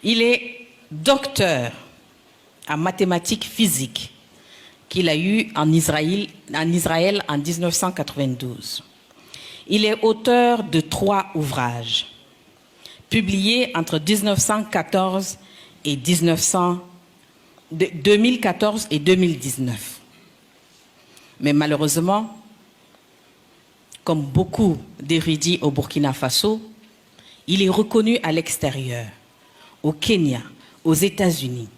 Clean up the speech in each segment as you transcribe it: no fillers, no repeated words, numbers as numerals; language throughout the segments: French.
Il est docteur en mathématiques physiques qu'il a eu en Israël en 1992. Il est auteur de 3 ouvrages, publiés entre 2014 et 2019. Mais malheureusement, comme beaucoup d'érudits au Burkina Faso, il est reconnu à l'extérieur, au Kenya, aux États-Unis,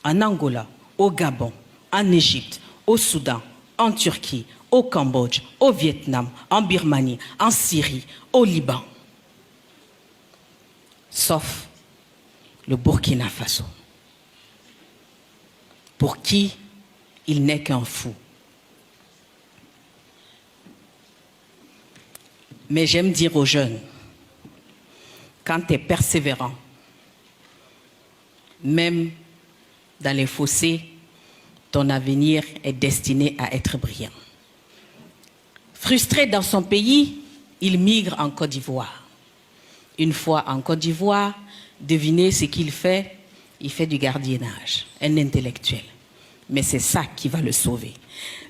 en Angola, au Gabon, en Égypte, au Soudan, en Turquie, au Cambodge, au Vietnam, en Birmanie, en Syrie, au Liban. Sauf le Burkina Faso, pour qui il n'est qu'un fou. Mais j'aime dire aux jeunes, quand tu es persévérant, même dans les fossés, ton avenir est destiné à être brillant. Frustré dans son pays, il migre en Côte d'Ivoire. Une fois en Côte d'Ivoire, devinez ce qu'il fait? Il fait du gardiennage, un intellectuel. Mais c'est ça qui va le sauver.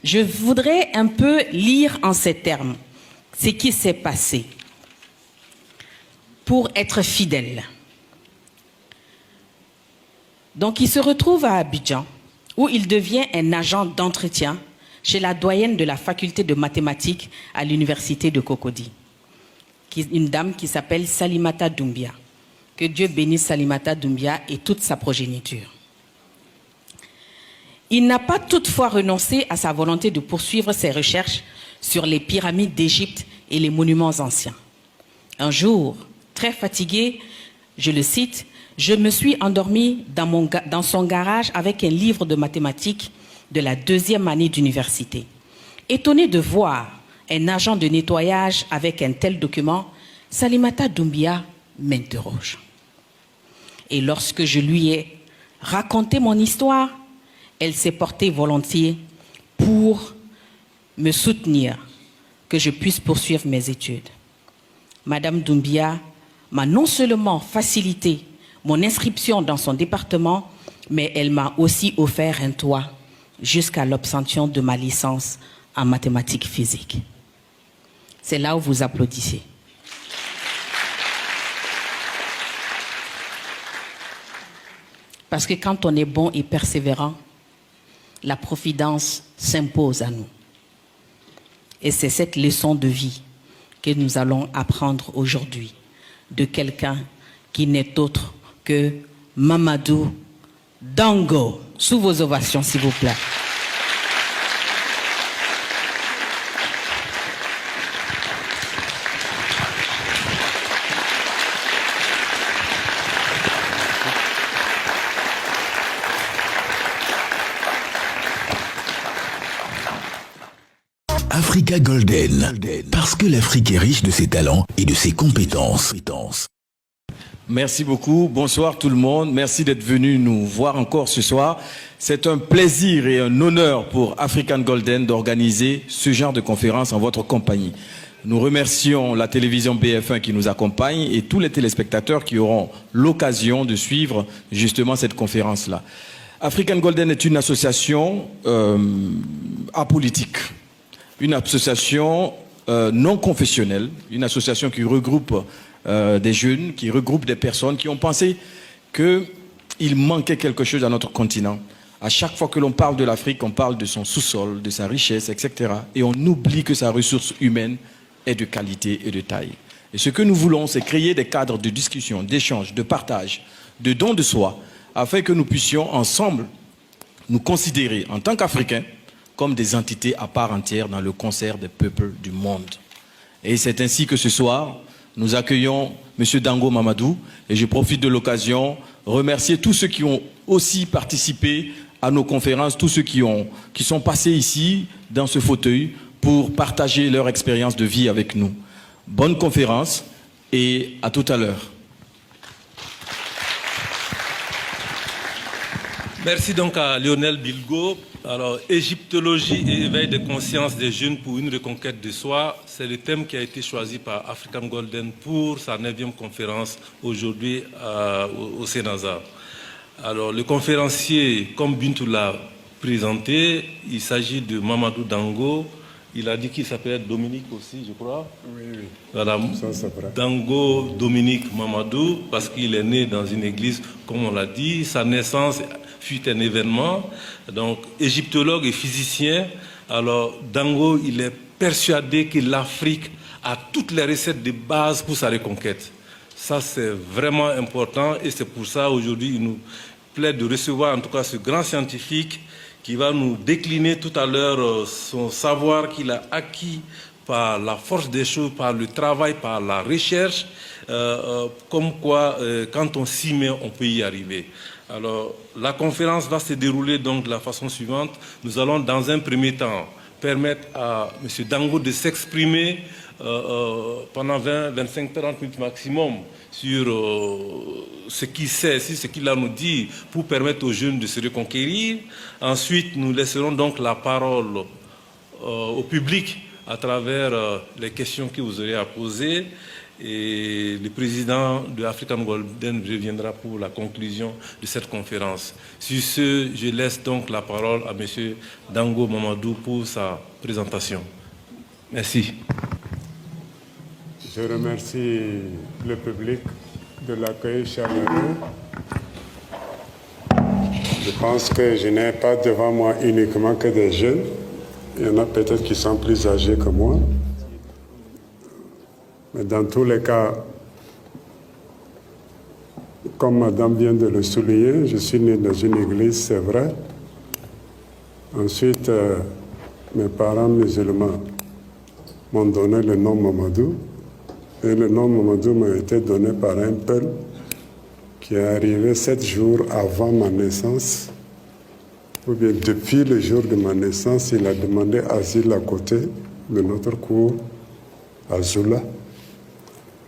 Je voudrais un peu lire en ces termes ce qui s'est passé pour être fidèle. Donc il se retrouve à Abidjan, où il devient un agent d'entretien chez la doyenne de la faculté de mathématiques à l'université de Cocody, une dame qui s'appelle Salimata Doumbia. Que Dieu bénisse Salimata Doumbia et toute sa progéniture. Il n'a pas toutefois renoncé à sa volonté de poursuivre ses recherches sur les pyramides d'Égypte et les monuments anciens. Un jour, très fatigué, je le cite, « Je me suis endormi dans son garage avec un livre de mathématiques de la 2e année d'université. Étonné de voir un agent de nettoyage avec un tel document, Salimata Doumbia m'interroge. Et lorsque je lui ai raconté mon histoire, elle s'est portée volontiers pour me soutenir que je puisse poursuivre mes études. Madame Doumbia m'a non seulement facilité mon inscription dans son département, mais elle m'a aussi offert un toit jusqu'à l'obtention de ma licence en mathématiques physiques. C'est là où vous applaudissez. Parce que quand on est bon et persévérant, la providence s'impose à nous. Et c'est cette leçon de vie que nous allons apprendre aujourd'hui de quelqu'un qui n'est autre que Mamadou Dango. Sous vos ovations, s'il vous plaît. Africa Golden, parce que l'Afrique est riche de ses talents et de ses compétences. Merci beaucoup. Bonsoir tout le monde. Merci d'être venu nous voir encore ce soir. C'est un plaisir et un honneur pour African Golden d'organiser ce genre de conférence en votre compagnie. Nous remercions la télévision BF1 qui nous accompagne et tous les téléspectateurs qui auront l'occasion de suivre justement cette conférence-là. African Golden est une association apolitique, une association non confessionnelle, une association qui regroupe des jeunes, qui regroupe des personnes qui ont pensé qu'il manquait quelque chose à notre continent. À chaque fois que l'on parle de l'Afrique, on parle de son sous-sol, de sa richesse, etc. Et on oublie que sa ressource humaine est de qualité et de taille. Et ce que nous voulons, c'est créer des cadres de discussion, d'échange, de partage, de don de soi, afin que nous puissions ensemble nous considérer en tant qu'Africains comme des entités à part entière dans le concert des peuples du monde. Et c'est ainsi que ce soir, nous accueillons M. Dango Mamadou et je profite de l'occasion remercier tous ceux qui ont aussi participé à nos conférences, tous ceux qui sont passés ici dans ce fauteuil pour partager leur expérience de vie avec nous. Bonne conférence et à tout à l'heure. Merci donc à Lionel Bilgo Alors, égyptologie et éveil de conscience des jeunes pour une reconquête de soi, c'est le thème qui a été choisi par African Golden pour sa 9e conférence aujourd'hui au Sénazar. Alors, le conférencier, comme Bintou l'a présenté, il s'agit de Mamadou Dango. Il a dit qu'il s'appelait Dominique aussi, je crois. Oui. Voilà, Ça, c'est vrai. Dango Dominique Mamadou, parce qu'il est né dans une église, comme on l'a dit. Sa naissance fut un événement. Donc, égyptologue et physicien. Alors, Dango, il est persuadé que l'Afrique a toutes les recettes de base pour sa reconquête. Ça, c'est vraiment important et c'est pour ça, aujourd'hui, il nous plaît de recevoir en tout cas ce grand scientifique qui va nous décliner tout à l'heure son savoir qu'il a acquis par la force des choses, par le travail, par la recherche, comme quoi, quand on s'y met, on peut y arriver. Alors, la conférence va se dérouler donc de la façon suivante. Nous allons, dans un premier temps, permettre à M. Dango de s'exprimer pendant 20, 25, 30 minutes maximum sur ce qu'il sait, sur ce qu'il a à nous dire pour permettre aux jeunes de se reconquérir. Ensuite, nous laisserons donc la parole au public à travers les questions que vous aurez à poser. Et le président de African Golden reviendra pour la conclusion de cette conférence. Sur ce, je laisse donc la parole à M. Dango Mamadou pour sa présentation. Merci. Je remercie le public de l'accueil chaleureux. Je pense que je n'ai pas devant moi uniquement que des jeunes. Il y en a peut-être qui sont plus âgés que moi. Mais dans tous les cas, comme madame vient de le souligner, je suis né dans une église, c'est vrai. Ensuite, mes parents musulmans m'ont donné le nom Mamadou. Et le nom Mamadou m'a été donné par un peuple qui est arrivé 7 jours avant ma naissance. Ou bien depuis le jour de ma naissance, il a demandé asile à côté de notre cour à Zoula.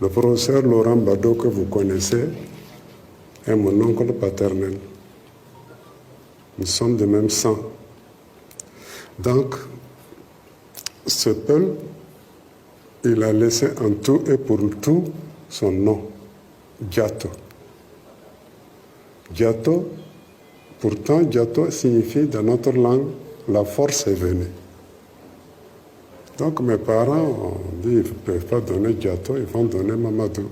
Le professeur Laurent Bado, que vous connaissez, est mon oncle paternel. Nous sommes de même sang. Donc, ce peuple, il a laissé en tout et pour tout son nom, Diato. Diato, pourtant, Diato signifie dans notre langue, la force est venue. Donc mes parents ont dit, ils ne peuvent pas donner Diato, ils vont donner Mamadou.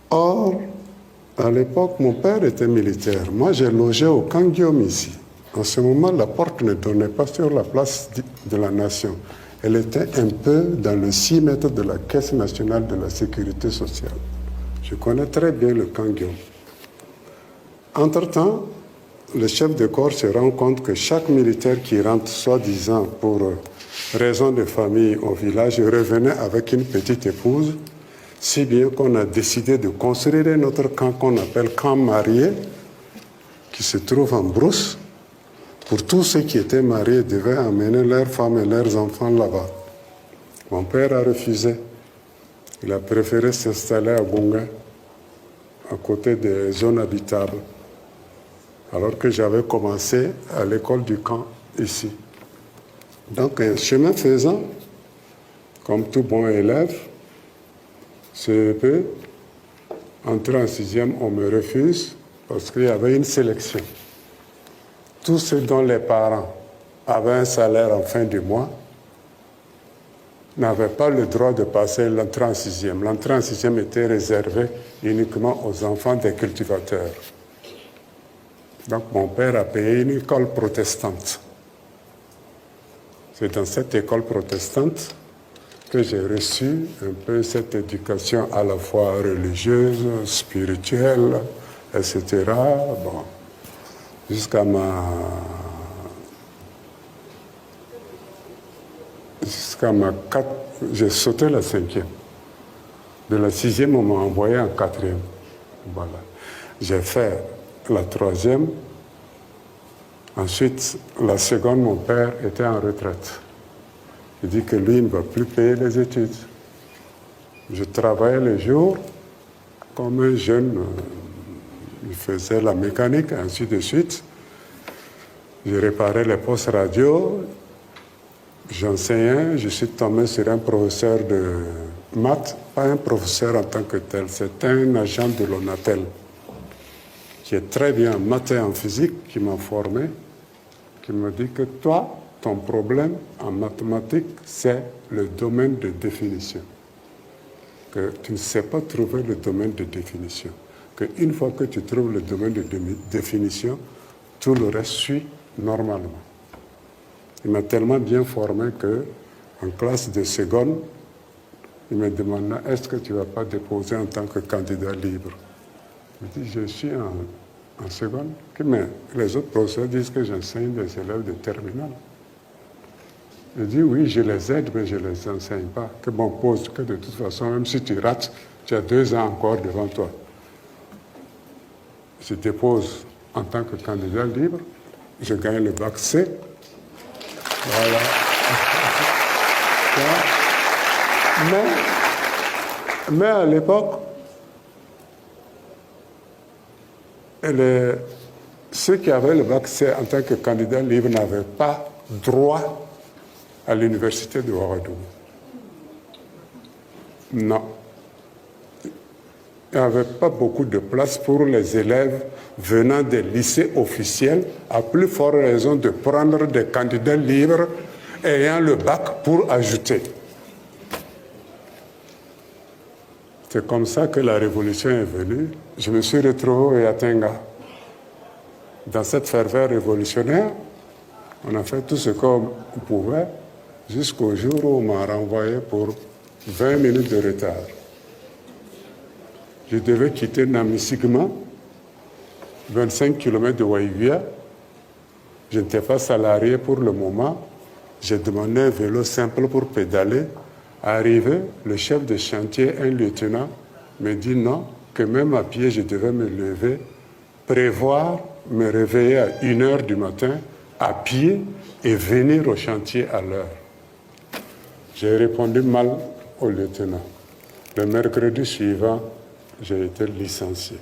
Or, à l'époque, mon père était militaire. Moi, j'ai logé au camp Guillaume ici. En ce moment, la porte ne donnait pas sur la place de la Nation. Elle était un peu dans le 6 mètres de la Caisse nationale de la sécurité sociale. Je connais très bien le camp Guillaume. Entre-temps, le chef de corps se rend compte que chaque militaire qui rentre, soi-disant pour raison de famille au village, revenait avec une petite épouse, si bien qu'on a décidé de construire notre camp qu'on appelle camp marié, qui se trouve en brousse. Pour tous ceux qui étaient mariés, devaient amener leurs femmes et leurs enfants là-bas. Mon père a refusé. Il a préféré s'installer à Gonga, à côté des zones habitables, alors que j'avais commencé à l'école du camp ici. Donc, chemin faisant, comme tout bon élève, je peux entrer en 6e, on me refuse parce qu'il y avait une sélection. Tous ceux dont les parents avaient un salaire en fin du mois n'avaient pas le droit de passer l'entrée en 6e. L'entrée en 6e était réservée uniquement aux enfants des cultivateurs. Donc mon père a payé une école protestante. C'est dans cette école protestante que j'ai reçu un peu cette éducation à la fois religieuse, spirituelle, etc. Bon, jusqu'à j'ai sauté la 5e. De la 6e, on m'a envoyé en 4e. Voilà. J'ai fait la 3e. Ensuite, la seconde, mon père était en retraite. Il dit que lui ne va plus payer les études. Je travaillais le jour comme un jeune, il faisait la mécanique, ainsi de suite. Je réparais les postes radio, j'enseignais, je suis tombé sur un professeur de maths, pas un professeur en tant que tel, c'est un agent de l'ONATEL qui est très bien en maths et en physique, qui m'a formé, qui me dit que toi, ton problème en mathématiques, c'est le domaine de définition. Que tu ne sais pas trouver le domaine de définition. Qu'une fois que tu trouves le domaine de définition, tout le reste suit normalement. Il m'a tellement bien formé qu'en classe de seconde, il me demanda « Est-ce que tu ne vas pas déposer en tant que candidat libre ?» Je dis « Je suis en seconde. » Mais les autres professeurs disent que j'enseigne des élèves de terminale. Je dis « Oui, je les aide, mais je ne les enseigne pas. » Que bon, pose que de toute façon, même si tu rates, tu as 2 ans encore devant toi. Je dépose en tant que candidat libre, je gagne le bac C. Voilà. Mais à l'époque, ceux qui avaient le bac C en tant que candidat libre n'avaient pas droit à l'université de Ouagadougou. Non. Il n'y avait pas beaucoup de place pour les élèves venant des lycées officiels, à plus forte raison de prendre des candidats libres ayant le bac pour ajouter. C'est comme ça que la révolution est venue. Je me suis retrouvé au Yatenga. Dans cette ferveur révolutionnaire, on a fait tout ce qu'on pouvait jusqu'au jour où on m'a renvoyé pour 20 minutes de retard. Je devais quitter Namisigma, 25 km de Waïvia. Je n'étais pas salarié pour le moment. J'ai demandé un vélo simple pour pédaler. Arrivé, le chef de chantier, un lieutenant, me dit non, que même à pied, je devais me lever, prévoir, me réveiller à 1h du matin, à pied, et venir au chantier à l'heure. J'ai répondu mal au lieutenant. Le mercredi suivant, j'ai été licencié.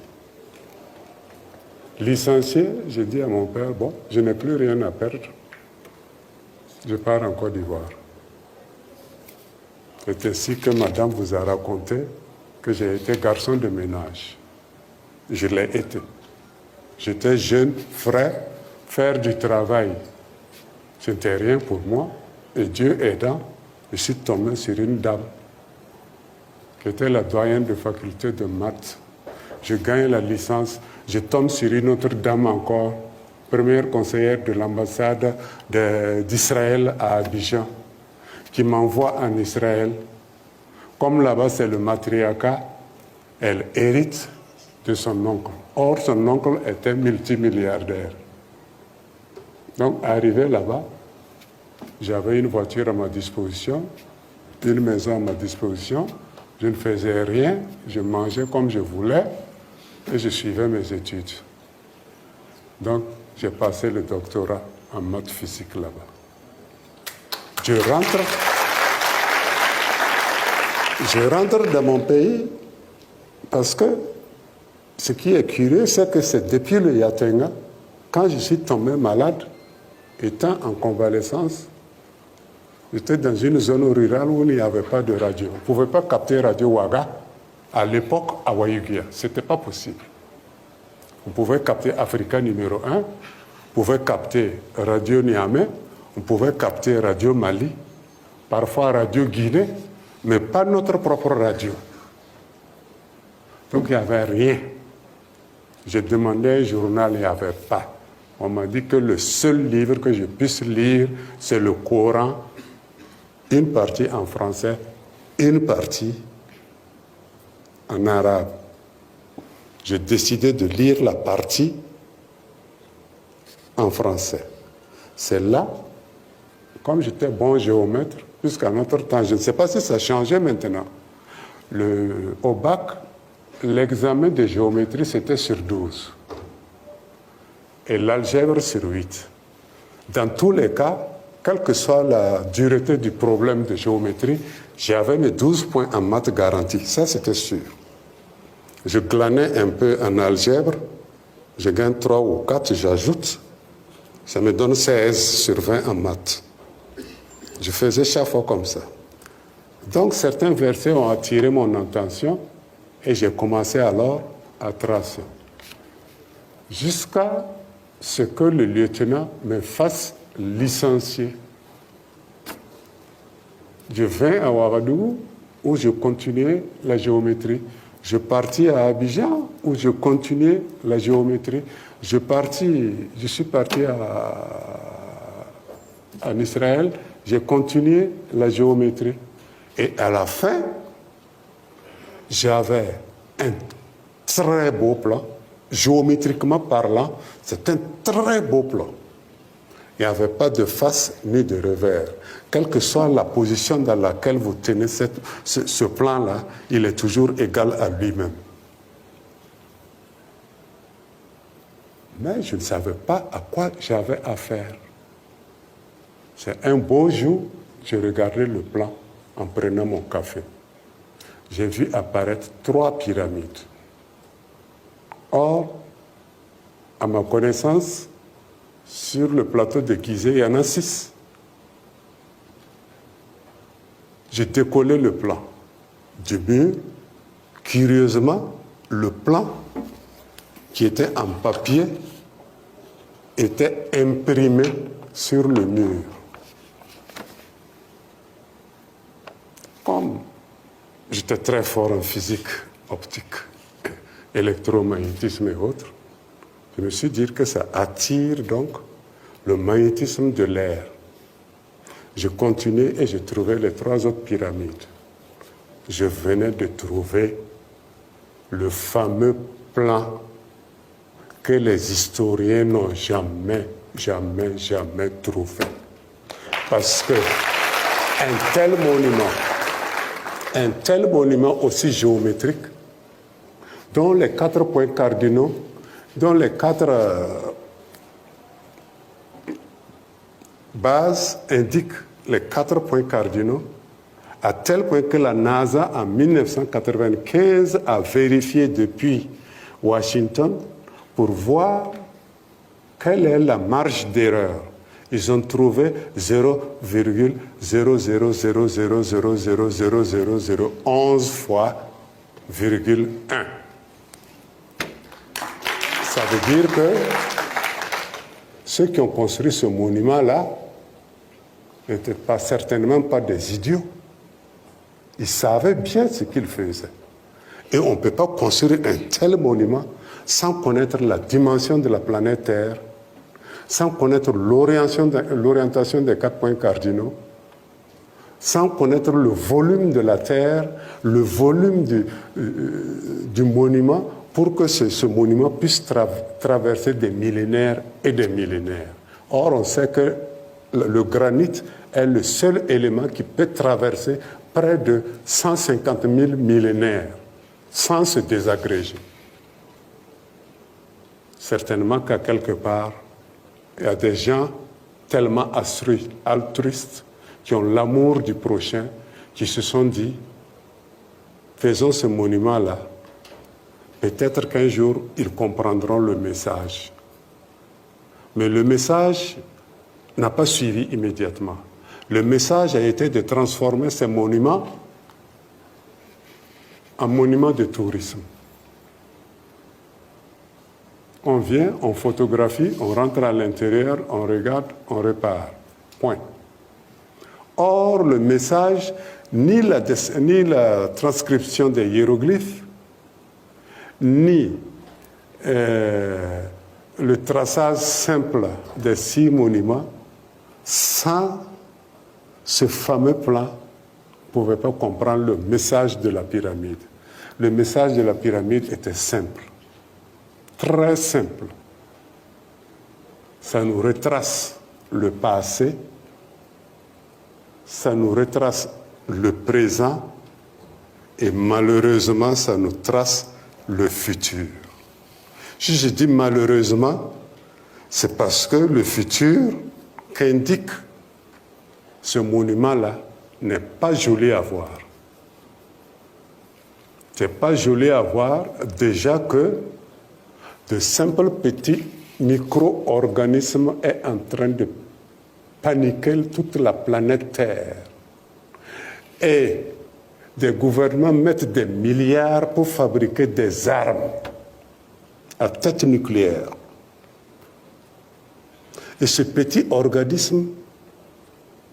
Licencié, j'ai dit à mon père, bon, je n'ai plus rien à perdre. Je pars en Côte d'Ivoire. C'est ainsi que madame vous a raconté que j'ai été garçon de ménage. Je l'ai été. J'étais jeune, frais, faire du travail. Ce n'était rien pour moi. Et Dieu aidant, je suis tombé sur une dame qui était la doyenne de faculté de maths. Je gagne la licence, je tombe sur une autre dame encore, première conseillère de l'ambassade d'Israël à Abidjan, qui m'envoie en Israël. Comme là-bas c'est le matriarcat, elle hérite de son oncle. Or, son oncle était multimilliardaire. Donc, arrivé là-bas, j'avais une voiture à ma disposition, une maison à ma disposition. Je ne faisais rien, je mangeais comme je voulais et je suivais mes études. Donc, j'ai passé le doctorat en maths physique là-bas. Je rentre dans mon pays parce que ce qui est curieux, c'est que c'est depuis le Yatenga, quand je suis tombé malade, étant en convalescence, j'étais dans une zone rurale où il n'y avait pas de radio. On ne pouvait pas capter Radio Ouaga à l'époque à Waïugia. Ce n'était pas possible. On pouvait capter Africa numéro 1, on pouvait capter Radio Niamey, on pouvait capter Radio Mali, parfois Radio Guinée, mais pas notre propre radio. Donc il n'y avait rien. J'ai demandé un journal, il n'y avait pas. On m'a dit que le seul livre que je puisse lire, c'est le Coran, une partie en français, une partie en arabe. J'ai décidé de lire la partie en français. C'est là, comme j'étais bon géomètre, jusqu'à notre temps, je ne sais pas si ça a changé maintenant. Au bac, l'examen de géométrie, c'était sur 12. Et l'algèbre sur 8. Dans tous les cas, quelle que soit la dureté du problème de géométrie, j'avais mes 12 points en maths garantis. Ça, c'était sûr. Je glanais un peu en algèbre, je gagne 3 ou 4, j'ajoute. Ça me donne 16/20 en maths. Je faisais chaque fois comme ça. Donc certains versets ont attiré mon attention et j'ai commencé alors à tracer. Jusqu'à ce que le lieutenant me fasse licencier. Je viens à Ouagadougou où je continuais la géométrie. Je partis à Abidjan où je continuais la géométrie. Je suis parti en Israël, j'ai continué la géométrie. Et à la fin, j'avais un très beau plan. Géométriquement parlant, c'est un très beau plan. Il n'y avait pas de face ni de revers. Quelle que soit la position dans laquelle vous tenez ce plan-là, il est toujours égal à lui-même. Mais je ne savais pas à quoi j'avais affaire. C'est un beau jour, je regardais le plan en prenant mon café. J'ai vu apparaître 3 pyramides. Or, à ma connaissance, sur le plateau de Gizeh, il y en a 6. J'ai décollé le plan du mur. Curieusement, le plan qui était en papier était imprimé sur le mur. Comme j'étais très fort en physique, optique, électromagnétisme et autres, je me suis dit que ça attire donc le magnétisme de l'air. Je continuais et je trouvais les 3 autres pyramides. Je venais de trouver le fameux plan que les historiens n'ont jamais trouvé. Parce que un tel monument aussi géométrique, dont les 4 points cardinaux, dont les 4 bases indiquent les 4 points cardinaux, à tel point que la NASA, en 1995, a vérifié depuis Washington pour voir quelle est la marge d'erreur. Ils ont trouvé 0,00000000011 fois virgule 1. Ça veut dire que ceux qui ont construit ce monument-là n'étaient certainement pas des idiots. Ils savaient bien ce qu'ils faisaient. Et on ne peut pas construire un tel monument sans connaître la dimension de la planète Terre, sans connaître l'orientation des 4 points cardinaux, sans connaître le volume de la Terre, le volume du monument, pour que ce monument puisse traverser des millénaires et des millénaires. Or, on sait que le granit est le seul élément qui peut traverser près de 150 000 millénaires sans se désagréger. Certainement qu'à quelque part, il y a des gens tellement altruistes qui ont l'amour du prochain, qui se sont dit, faisons ce monument-là. Peut-être qu'un jour, ils comprendront le message. Mais le message n'a pas suivi immédiatement. Le message a été de transformer ces monuments en monuments de tourisme. On vient, on photographie, on rentre à l'intérieur, on regarde, on repart. Point. Or, le message, ni la transcription des hiéroglyphes, ni le traçage simple des 6 monuments, sans ce fameux plan, ne pouvait pas comprendre le message de la pyramide. Le message de la pyramide était simple, très simple. Ça nous retrace le passé, ça nous retrace le présent et malheureusement, ça nous trace le futur. Si je dis malheureusement, c'est parce que le futur qu'indique ce monument-là n'est pas joli à voir. C'est pas joli à voir déjà que de simples petits micro-organisme est en train de paniquer toute la planète Terre. Et des gouvernements mettent des milliards pour fabriquer des armes à tête nucléaire. Et ce petit organisme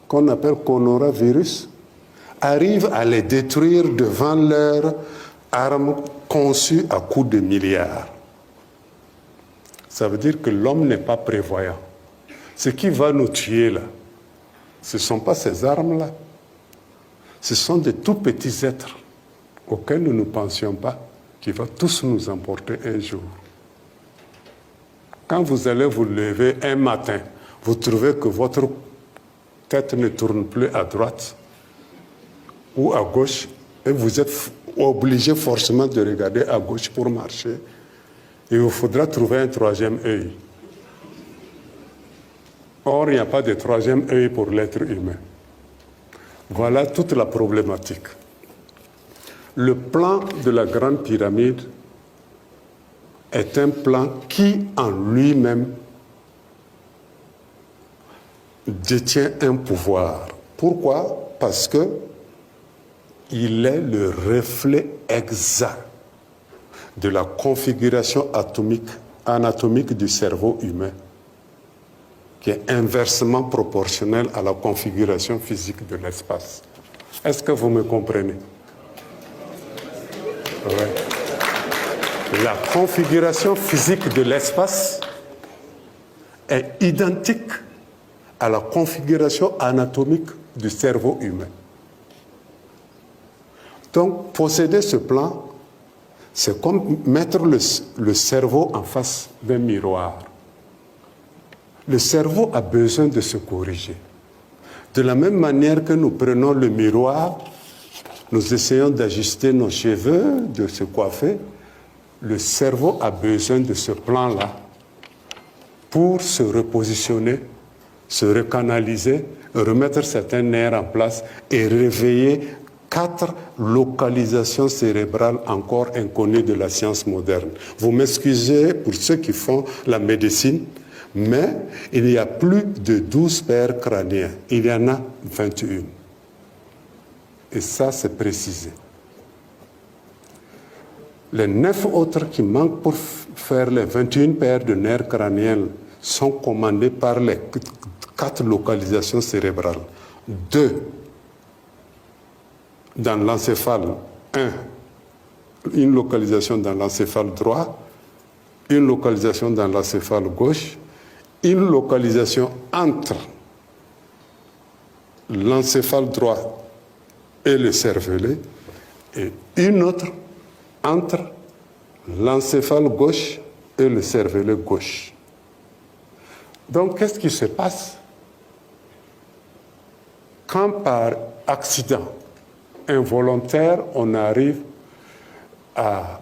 qu'on appelle coronavirus arrive à les détruire devant leurs armes conçues à coups de milliards. Ça veut dire que l'homme n'est pas prévoyant. Ce qui va nous tuer là, ce ne sont pas ces armes-là. Ce sont de tout petits êtres auxquels nous ne pensions pas, qui vont tous nous emporter un jour. Quand vous allez vous lever un matin, vous trouvez que votre tête ne tourne plus à droite ou à gauche, et vous êtes obligé forcément de regarder à gauche pour marcher. Il vous faudra trouver un troisième œil. Or, il n'y a pas de troisième œil pour l'être humain. Voilà toute la problématique. Le plan de la Grande Pyramide est un plan qui, en lui-même, détient un pouvoir. Pourquoi? Parce que il est le reflet exact de la configuration anatomique du cerveau humain, qui est inversement proportionnelle à la configuration physique de l'espace. Est-ce que vous me comprenez? Oui. La configuration physique de l'espace est identique à la configuration anatomique du cerveau humain. Donc, posséder ce plan, c'est comme mettre le cerveau en face d'un miroir. Le cerveau a besoin de se corriger. De la même manière que nous prenons le miroir, nous essayons d'ajuster nos cheveux, de se coiffer, le cerveau a besoin de ce plan-là pour se repositionner, se recanaliser, remettre certains nerfs en place et réveiller 4 localisations cérébrales encore inconnues de la science moderne. Vous m'excusez pour ceux qui font la médecine, mais il n'y a plus de 12 paires crâniennes, il y en a 21. Et ça, c'est précisé. Les 9 autres qui manquent pour faire les 21 paires de nerfs crâniens sont commandés par les 4 localisations cérébrales. 2 dans l'encéphale, une localisation dans l'encéphale droit, une localisation dans l'encéphale gauche, une localisation entre l'encéphale droit et le cervelet, et une autre entre l'encéphale gauche et le cervelet gauche. Donc, qu'est-ce qui se passe quand par accident involontaire, on arrive à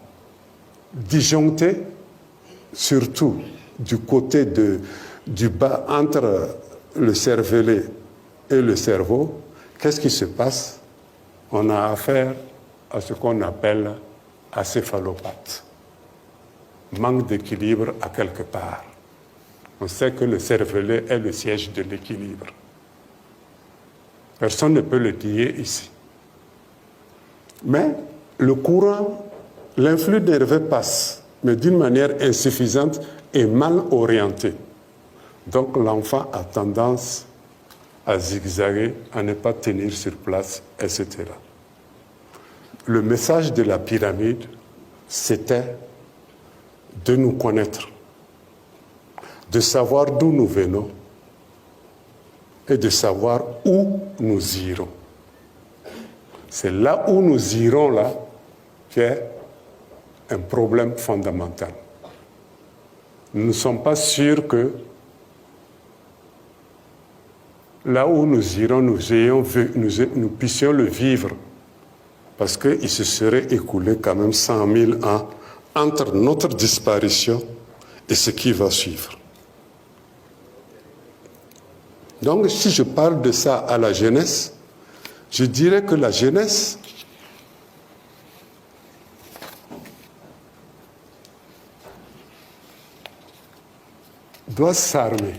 disjoncter, surtout du côté du bas, entre le cervelet et le cerveau, qu'est-ce qui se passe? On a affaire à ce qu'on appelle acéphalopathe. Manque d'équilibre à quelque part. On sait que le cervelet est le siège de l'équilibre. Personne ne peut le nier ici. Mais le courant, l'influx nerveux passe, mais d'une manière insuffisante et mal orientée. Donc l'enfant a tendance à zigzaguer, à ne pas tenir sur place, etc. Le message de la pyramide, c'était de nous connaître, de savoir d'où nous venons et de savoir où nous irons. C'est là où nous irons là qui est un problème fondamental. Nous ne sommes pas sûrs que là où nous irons, nous puissions le vivre, parce qu'il se serait écoulé quand même 100 000 ans entre notre disparition et ce qui va suivre. Donc, si je parle de ça à la jeunesse, je dirais que la jeunesse doit s'armer,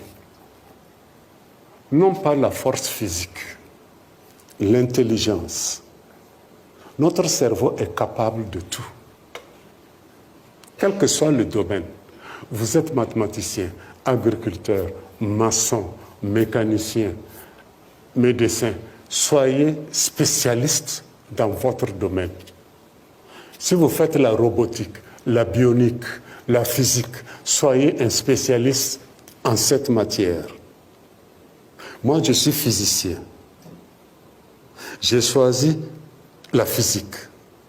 non pas la force physique, l'intelligence. Notre cerveau est capable de tout. Quel que soit le domaine, vous êtes mathématicien, agriculteur, maçon, mécanicien, médecin, soyez spécialiste dans votre domaine. Si vous faites la robotique, la bionique, la physique, soyez un spécialiste en cette matière. Moi, je suis physicien. J'ai choisi la physique,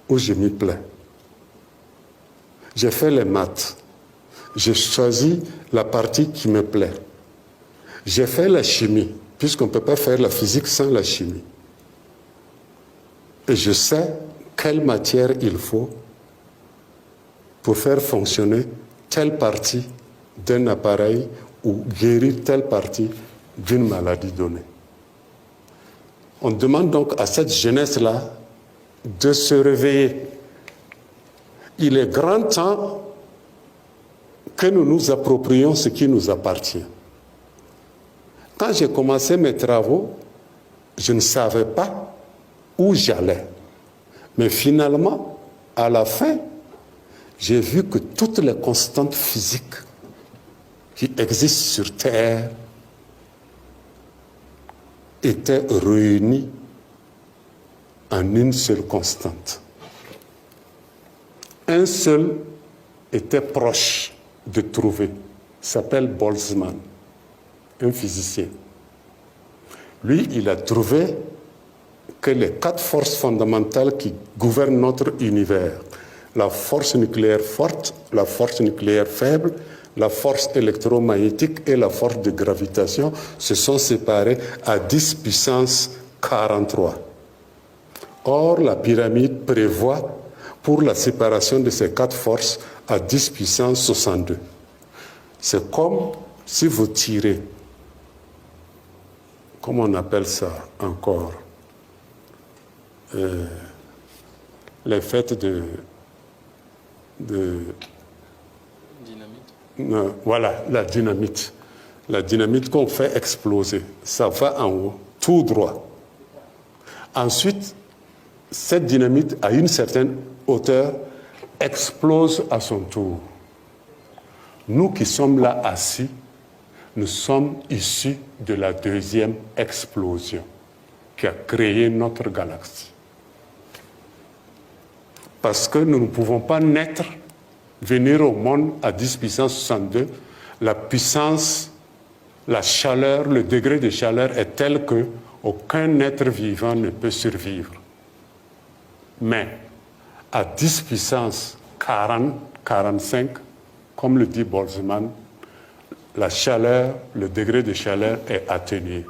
où je m'y plais. J'ai fait les maths. J'ai choisi la partie qui me plaît. J'ai fait la chimie, puisqu'on ne peut pas faire la physique sans la chimie. Et je sais quelle matière il faut pour faire fonctionner telle partie d'un appareil ou guérir telle partie d'une maladie donnée. On demande donc à cette jeunesse-là de se réveiller. Il est grand temps que nous nous approprions ce qui nous appartient. Quand j'ai commencé mes travaux, je ne savais pas où j'allais. Mais finalement, à la fin, j'ai vu que toutes les constantes physiques qui existent sur Terre étaient réunies en une seule constante. Un seul était proche de trouver, il s'appelle Boltzmann, un physicien. Lui, il a trouvé que les 4 forces fondamentales qui gouvernent notre univers, la force nucléaire forte, la force nucléaire faible, la force électromagnétique et la force de gravitation se sont séparées à 10 puissance 43. Or, la pyramide prévoit pour la séparation de ces 4 forces à 10 puissance 62. C'est comme si vous tirez, comment on appelle ça encore, les fêtes de dynamite. Voilà, la dynamite. La dynamite qu'on fait exploser, ça va en haut, tout droit. Ensuite, cette dynamite, à une certaine hauteur, explose à son tour. Nous qui sommes là assis, nous sommes issus de la deuxième explosion qui a créé notre galaxie. Parce que nous ne pouvons pas naître, venir au monde à 10 puissance 62, la puissance, la chaleur, le degré de chaleur est tel que aucun être vivant ne peut survivre. Mais à 10 puissance 40, 45, comme le dit Boltzmann, la chaleur, le degré de chaleur est atténué.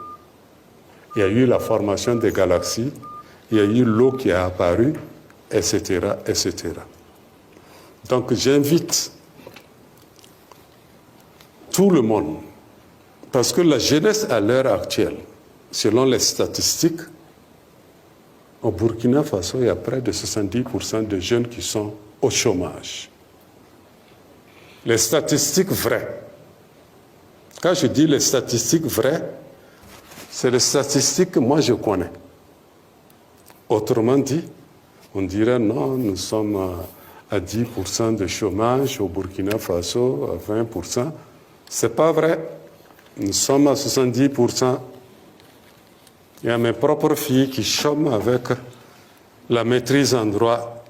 Il y a eu la formation des galaxies, il y a eu l'eau qui est apparue, etc., etc. Donc j'invite tout le monde, parce que la jeunesse à l'heure actuelle, selon les statistiques, au Burkina Faso, il y a près de 70% de jeunes qui sont au chômage. Les statistiques vraies. Quand je dis les statistiques vraies, c'est les statistiques que moi je connais. Autrement dit, on dirait non, nous sommes à 10% de chômage au Burkina Faso, à 20%. C'est pas vrai. Nous sommes à 70%. Il y a mes propres filles qui chôment avec la maîtrise en droit.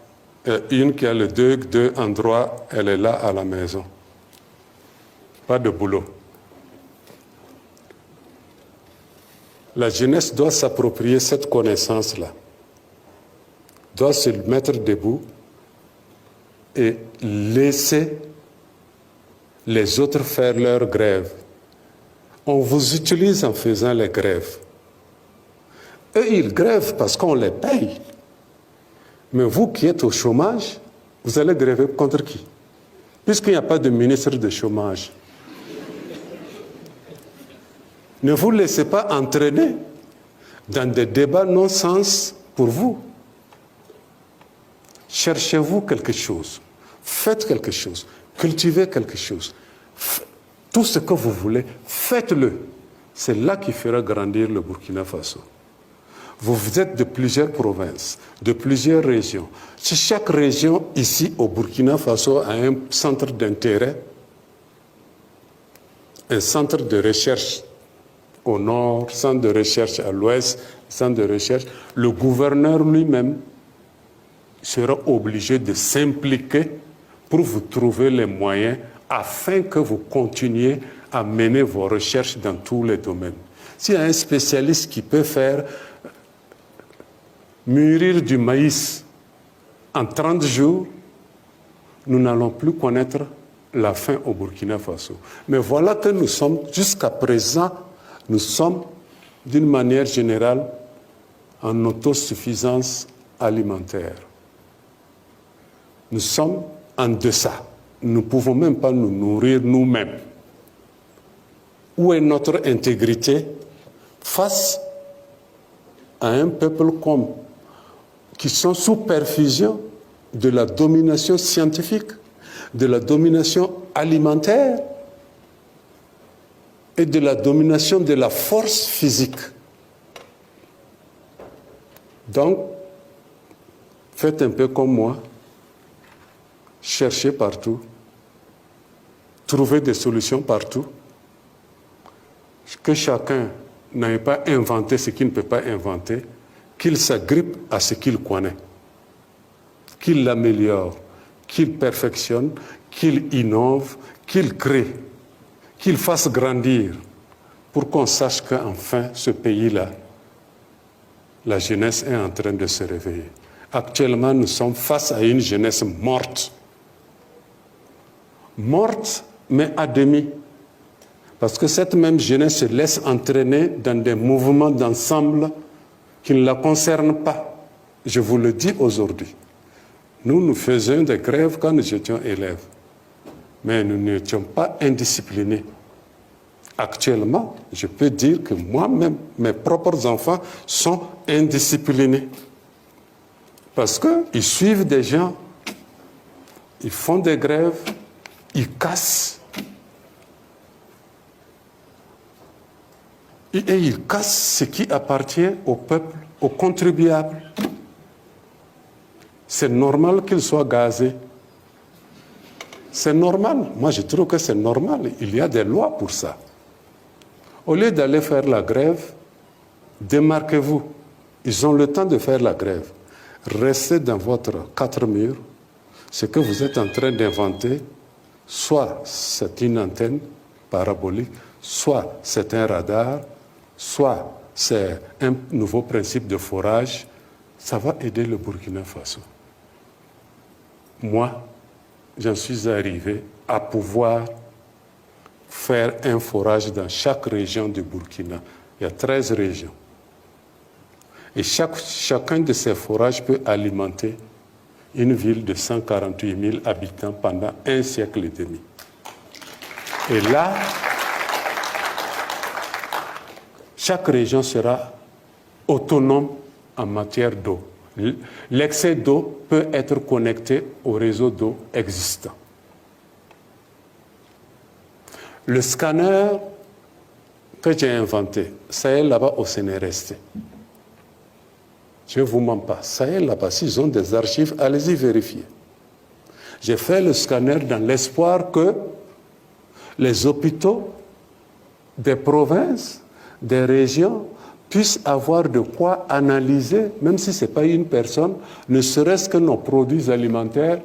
Une qui a le 2 en droit, elle est là à la maison. Pas de boulot. La jeunesse doit s'approprier cette connaissance-là, doit se mettre debout et laisser les autres faire leur grève. On vous utilise en faisant les grèves. Eux, ils grèvent parce qu'on les paye. Mais vous qui êtes au chômage, vous allez gréver contre qui? Puisqu'il n'y a pas de ministre de chômage. Ne vous laissez pas entraîner dans des débats non-sens pour vous. Cherchez-vous quelque chose, faites quelque chose, cultivez quelque chose. tout ce que vous voulez, faites-le. C'est là qui fera grandir le Burkina Faso. Vous êtes de plusieurs provinces, de plusieurs régions. Si chaque région ici au Burkina Faso a un centre d'intérêt, un centre de recherche au nord, centre de recherche à l'ouest, centre de recherche, le gouverneur lui-même sera obligé de s'impliquer pour vous trouver les moyens afin que vous continuiez à mener vos recherches dans tous les domaines. S'il y a un spécialiste qui peut faire mûrir du maïs en 30 jours, nous n'allons plus connaître la faim au Burkina Faso. Mais voilà que nous sommes, jusqu'à présent, nous sommes d'une manière générale en autosuffisance alimentaire. Nous sommes en deçà. Nous ne pouvons même pas nous nourrir nous-mêmes. Où est notre intégrité face à un peuple qui sont sous perfusion de la domination scientifique, de la domination alimentaire et de la domination de la force physique. Donc, faites un peu comme moi, cherchez partout, trouvez des solutions partout, que chacun n'ait pas inventé ce qu'il ne peut pas inventer, qu'il s'agrippe à ce qu'il connaît, qu'il l'améliore, qu'il perfectionne, qu'il innove, qu'il crée, qu'il fasse grandir, pour qu'on sache qu'enfin, ce pays-là, la jeunesse est en train de se réveiller. Actuellement, nous sommes face à une jeunesse morte. Morte, mais à demi. Parce que cette même jeunesse se laisse entraîner dans des mouvements d'ensemble qui ne la concernent pas. Je vous le dis aujourd'hui. Nous faisions des grèves quand nous étions élèves. Mais nous n'étions pas indisciplinés. Actuellement, je peux dire que moi-même, mes propres enfants sont indisciplinés. Parce qu'ils suivent des gens, ils font des grèves, ils cassent. Et ils cassent ce qui appartient au peuple, aux contribuables. C'est normal qu'ils soient gazés. C'est normal. Moi, je trouve que c'est normal. Il y a des lois pour ça. Au lieu d'aller faire la grève, démarquez-vous. Ils ont le temps de faire la grève. Restez dans votre quatre murs. Ce que vous êtes en train d'inventer, soit c'est une antenne parabolique, soit c'est un radar, soit c'est un nouveau principe de forage, ça va aider le Burkina Faso. Moi, j'en suis arrivé à pouvoir faire un forage dans chaque région du Burkina. Il y a 13 régions. Et chacun de ces forages peut alimenter une ville de 148 000 habitants pendant un siècle et demi. Et là, chaque région sera autonome en matière d'eau. L'excès d'eau peut être connecté au réseau d'eau existant. Le scanner que j'ai inventé, ça est là-bas au CNRST. Je ne vous mens pas, ça est là-bas. S'ils ont des archives, allez-y vérifier. J'ai fait le scanner dans l'espoir que les hôpitaux des provinces, des régions, puissent avoir de quoi analyser, même si ce n'est pas une personne, ne serait-ce que nos produits alimentaires,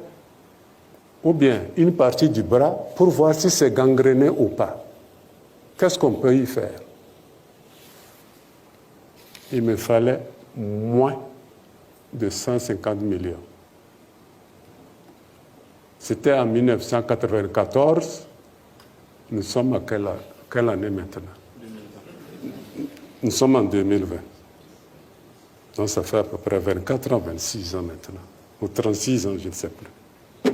ou bien une partie du bras, pour voir si c'est gangréné ou pas. Qu'est-ce qu'on peut y faire? Il me fallait moins de 150 millions. C'était en 1994. Nous sommes à quelle année maintenant? 2020. Nous sommes en 2020. Donc ça fait à peu près 24 ans, 26 ans maintenant. Ou 36 ans, je ne sais plus.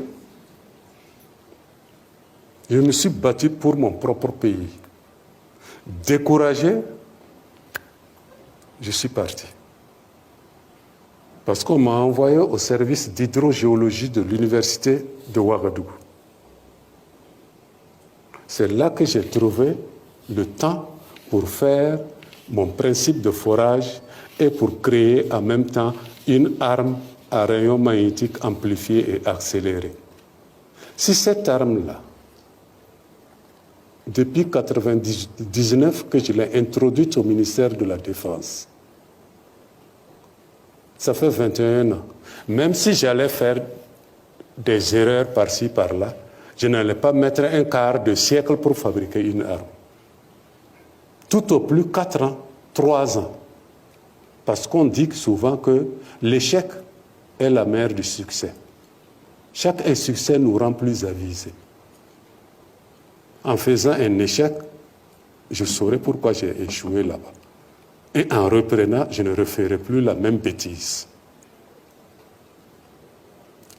Je me suis battu pour mon propre pays. Découragé, je suis parti. Parce qu'on m'a envoyé au service d'hydrogéologie de l'université de Ouagadougou. C'est là que j'ai trouvé le temps pour faire mon principe de forage et pour créer en même temps une arme à rayon magnétique amplifié et accéléré. Si cette arme-là, depuis 1999 que je l'ai introduite au ministère de la Défense, ça fait 21 ans. Même si j'allais faire des erreurs par-ci, par-là, je n'allais pas mettre un quart de siècle pour fabriquer une arme. Tout au plus 4 ans, 3 ans. Parce qu'on dit souvent que l'échec est la mère du succès. Chaque insuccès nous rend plus avisés. En faisant un échec, je saurais pourquoi j'ai échoué là-bas. Et en reprenant, je ne referai plus la même bêtise.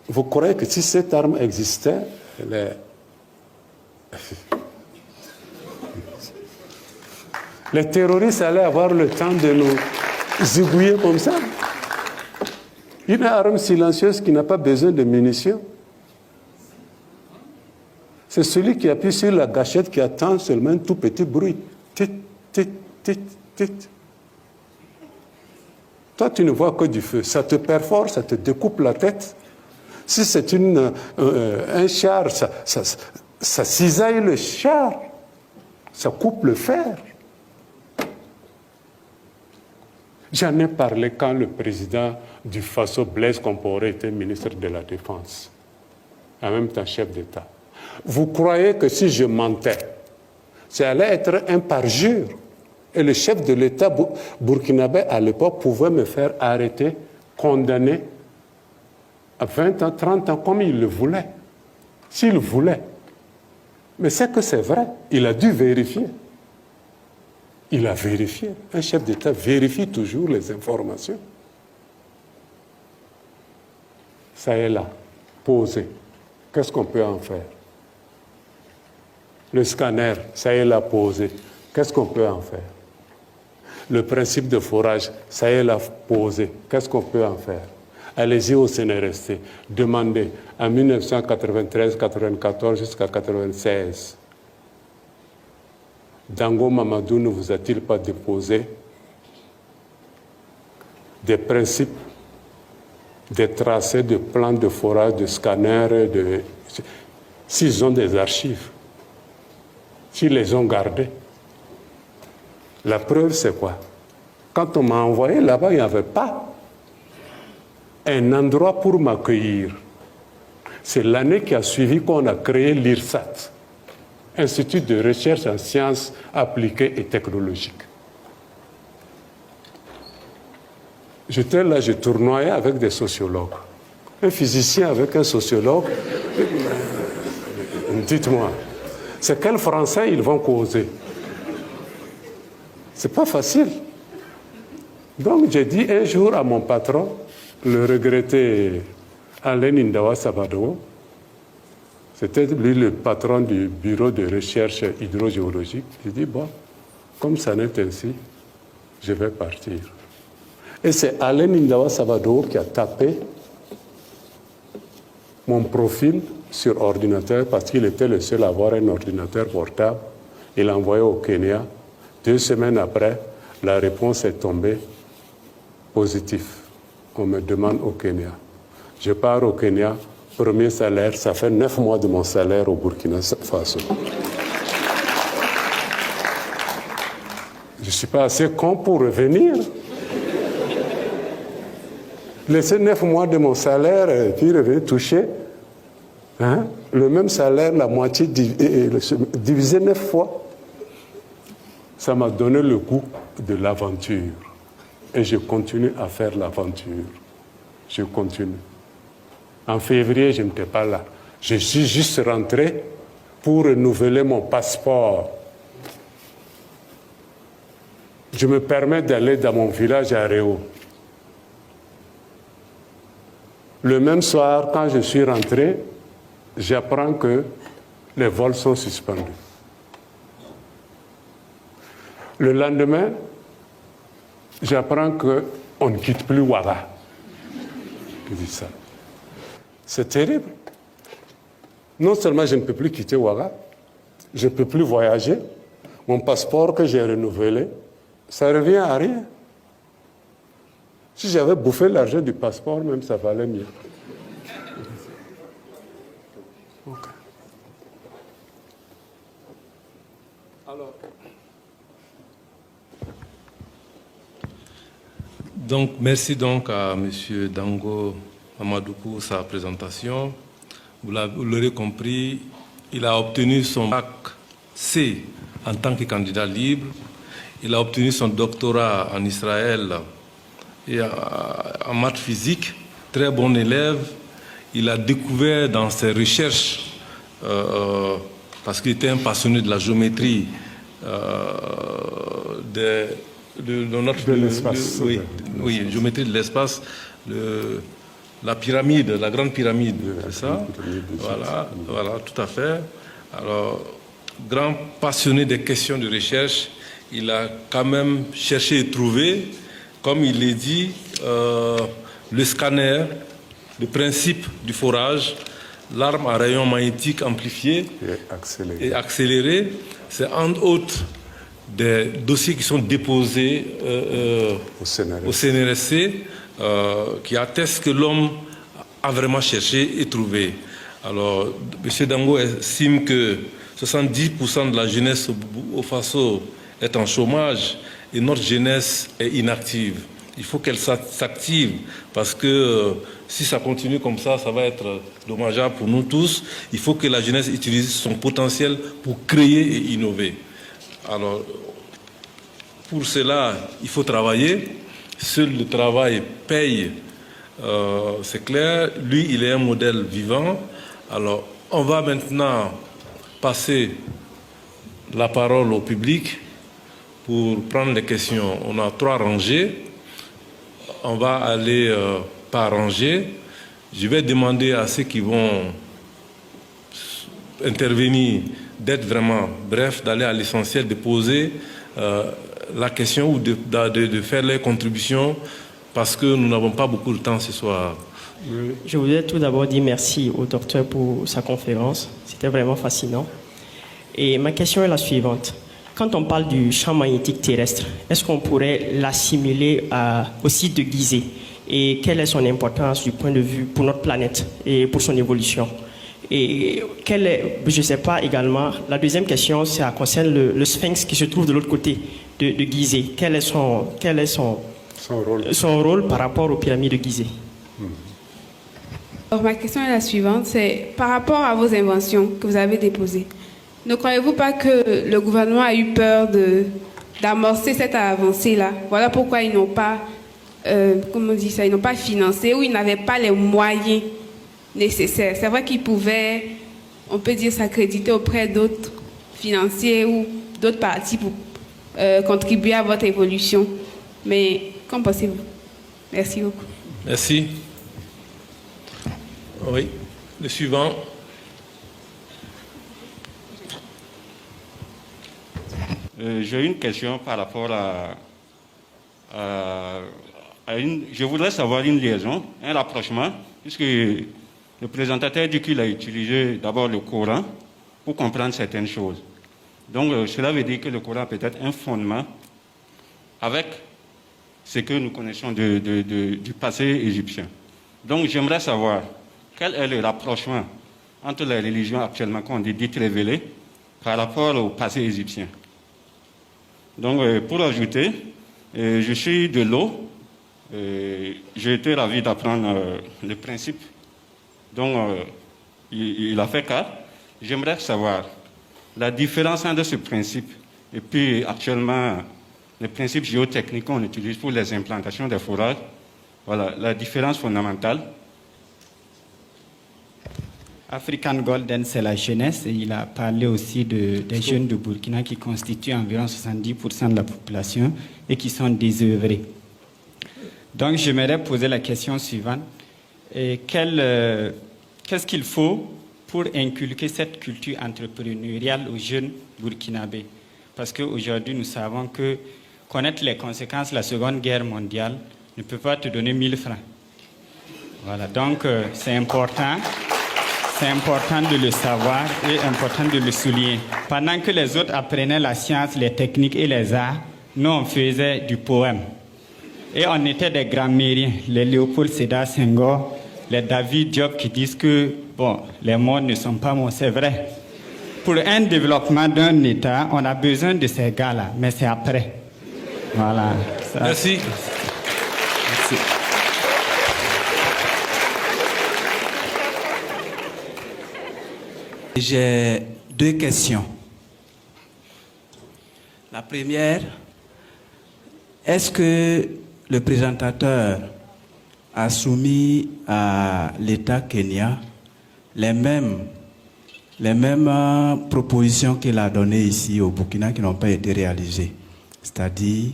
Vous croyez que si cette arme existait, les terroristes allaient avoir le temps de nous zigouiller comme ça? Une arme silencieuse qui n'a pas besoin de munitions. C'est celui qui appuie sur la gâchette qui attend seulement un tout petit bruit. Tit, tit, tit, tit. Toi, tu ne vois que du feu. Ça te perfore, ça te découpe la tête. Si c'est un char, ça cisaille le char. Ça coupe le fer. J'en ai parlé quand le président du Faso, Blaise Compaoré, était ministre de la Défense, en même temps chef d'État. Vous croyez que si je mentais, ça allait être un parjure? Et le chef de l'État burkinabé à l'époque pouvait me faire arrêter, condamner à 20 ans, 30 ans, comme il le voulait. S'il voulait. Mais c'est que c'est vrai, il a dû vérifier. Il a vérifié. Un chef d'État vérifie toujours les informations. Ça est là, posé. Qu'est-ce qu'on peut en faire? Le scanner, ça est là, posé. Qu'est-ce qu'on peut en faire? Le principe de forage, ça est là, posé. Qu'est-ce qu'on peut en faire? Allez-y au CNRST, demandez en 1993, 94 jusqu'à 96. Dango Mamadou ne vous a-t-il pas déposé des principes, des tracés de plans de forage, de scanners, s'ils ont des archives, s'ils les ont gardés? La preuve, c'est quoi? Quand on m'a envoyé là-bas, il n'y avait pas un endroit pour m'accueillir. C'est l'année qui a suivi qu'on a créé l'IRSAT, Institut de recherche en sciences appliquées et technologiques. J'étais là, je tournoyais avec des sociologues. Un physicien avec un sociologue, dites-moi, c'est quel français ils vont causer? C'est pas facile. Donc j'ai dit un jour à mon patron, le regretté Alain Indawa Sabado, c'était lui le patron du bureau de recherche hydrogéologique. J'ai dit, bon, comme ça n'est ainsi, je vais partir. Et c'est Alain Indawa Sabado qui a tapé mon profil sur ordinateur parce qu'il était le seul à avoir un ordinateur portable. Il l'a envoyé au Kenya. 2 semaines après, la réponse est tombée positive. On me demande au Kenya. Je pars au Kenya. Premier salaire, ça fait 9 mois de mon salaire au Burkina Faso. Je ne suis pas assez con pour revenir. Laisser 9 mois de mon salaire et puis revenir toucher le même salaire, la moitié divisé 9 fois. Ça m'a donné le goût de l'aventure. Et je continue à faire l'aventure. Je continue. En février, je n'étais pas là. Je suis juste rentré pour renouveler mon passeport. Je me permets d'aller dans mon village à Réau. Le même soir, quand je suis rentré, j'apprends que les vols sont suspendus. Le lendemain, j'apprends qu'on ne quitte plus Ouaga. Je dis ça. C'est terrible. Non seulement je ne peux plus quitter Ouaga, je ne peux plus voyager. Mon passeport que j'ai renouvelé, ça revient à rien. Si j'avais bouffé l'argent du passeport, même ça valait mieux. Okay. Alors, donc, merci donc à M. Dango Mamadou pour sa présentation. Vous l'aurez compris, il a obtenu son bac C en tant que candidat libre. Il a obtenu son doctorat en Israël et en maths physique. Très bon élève. Il a découvert dans ses recherches, parce qu'il était un passionné de la géométrie, de l'espace. Oui, géométrie de l'espace, la pyramide, la grande pyramide, c'est ça? Voilà, tout à fait. Alors, grand passionné des questions de recherche, il a quand même cherché et trouvé, comme il l'a dit, le scanner, le principe du forage, l'arme à rayon magnétique amplifié et accéléré. C'est entre autres des dossiers qui sont déposés au CNRSC qui attestent que l'homme a vraiment cherché et trouvé. Alors, M. Dango estime que 70% de la jeunesse au Faso est en chômage et notre jeunesse est inactive. Il faut qu'elle s'active parce que si ça continue comme ça, ça va être dommageable pour nous tous. Il faut que la jeunesse utilise son potentiel pour créer et innover. Alors, pour cela, il faut travailler. Seul le travail paye, c'est clair. Lui, il est un modèle vivant. Alors, on va maintenant passer la parole au public pour prendre les questions. On a 3 rangées. On va aller par rangée. Je vais demander à ceux qui vont intervenir d'être vraiment bref, d'aller à l'essentiel, de poser la question ou de faire les contributions parce que nous n'avons pas beaucoup de temps ce soir. Je voudrais tout d'abord dire merci au docteur pour sa conférence. C'était vraiment fascinant. Et ma question est la suivante. Quand on parle du champ magnétique terrestre, est-ce qu'on pourrait l'assimiler au site de Gizeh? Et quelle est son importance du point de vue pour notre planète et pour son évolution? Et quelle est, je ne sais pas également, la deuxième question, ça concerne le sphinx qui se trouve de l'autre côté de Gizeh. Quel est son rôle par rapport aux pyramides de Gizeh? Alors, ma question est la suivante, c'est par rapport à vos inventions que vous avez déposées, ne croyez-vous pas que le gouvernement a eu peur d'amorcer cette avancée-là? Voilà pourquoi ils n'ont pas, comment on dit ça, ils n'ont pas financé ou ils n'avaient pas les moyens nécessaires. C'est vrai qu'ils pouvaient, on peut dire, s'accréditer auprès d'autres financiers ou d'autres partis pour contribuer à votre évolution. Mais qu'en pensez-vous? Merci beaucoup. Merci. Oui, le suivant. J'ai une question par rapport je voudrais savoir une liaison, un rapprochement, puisque le présentateur dit qu'il a utilisé d'abord le Coran pour comprendre certaines choses. Donc cela veut dire que le Coran peut être un fondement avec ce que nous connaissons du passé égyptien. Donc j'aimerais savoir quel est le rapprochement entre les religions actuellement qu'on dit dites révélées par rapport au passé égyptien. Donc, pour ajouter, je suis de l'eau. J'ai été ravi d'apprendre le principe dont il a fait cas. J'aimerais savoir la différence entre ce principe et puis actuellement les principes géotechniques qu'on utilise pour les implantations des forages. Voilà, la différence fondamentale. African Golden, c'est la jeunesse, et il a parlé aussi des jeunes de Burkina qui constituent environ 70% de la population et qui sont désœuvrés. Donc, j'aimerais poser la question suivante. Qu'est-ce qu'il faut pour inculquer cette culture entrepreneuriale aux jeunes burkinabés? Parce qu'aujourd'hui, nous savons que connaître les conséquences de la Seconde Guerre mondiale ne peut pas te donner 1000 francs. Voilà, donc c'est important. C'est important de le savoir et important de le souligner. Pendant que les autres apprenaient la science, les techniques et les arts, nous on faisait du poème. Et on était des grammairiens, les Léopold Sédar Senghor, les David Diop qui disent que bon, les mots ne sont pas mots, c'est vrai. Pour un développement d'un État, on a besoin de ces gars-là, mais c'est après. Voilà. Ça. Merci. Merci. J'ai deux questions. La première, est-ce que le présentateur a soumis à l'État Kenya les mêmes propositions qu'il a données ici au Burkina qui n'ont pas été réalisées, c'est-à-dire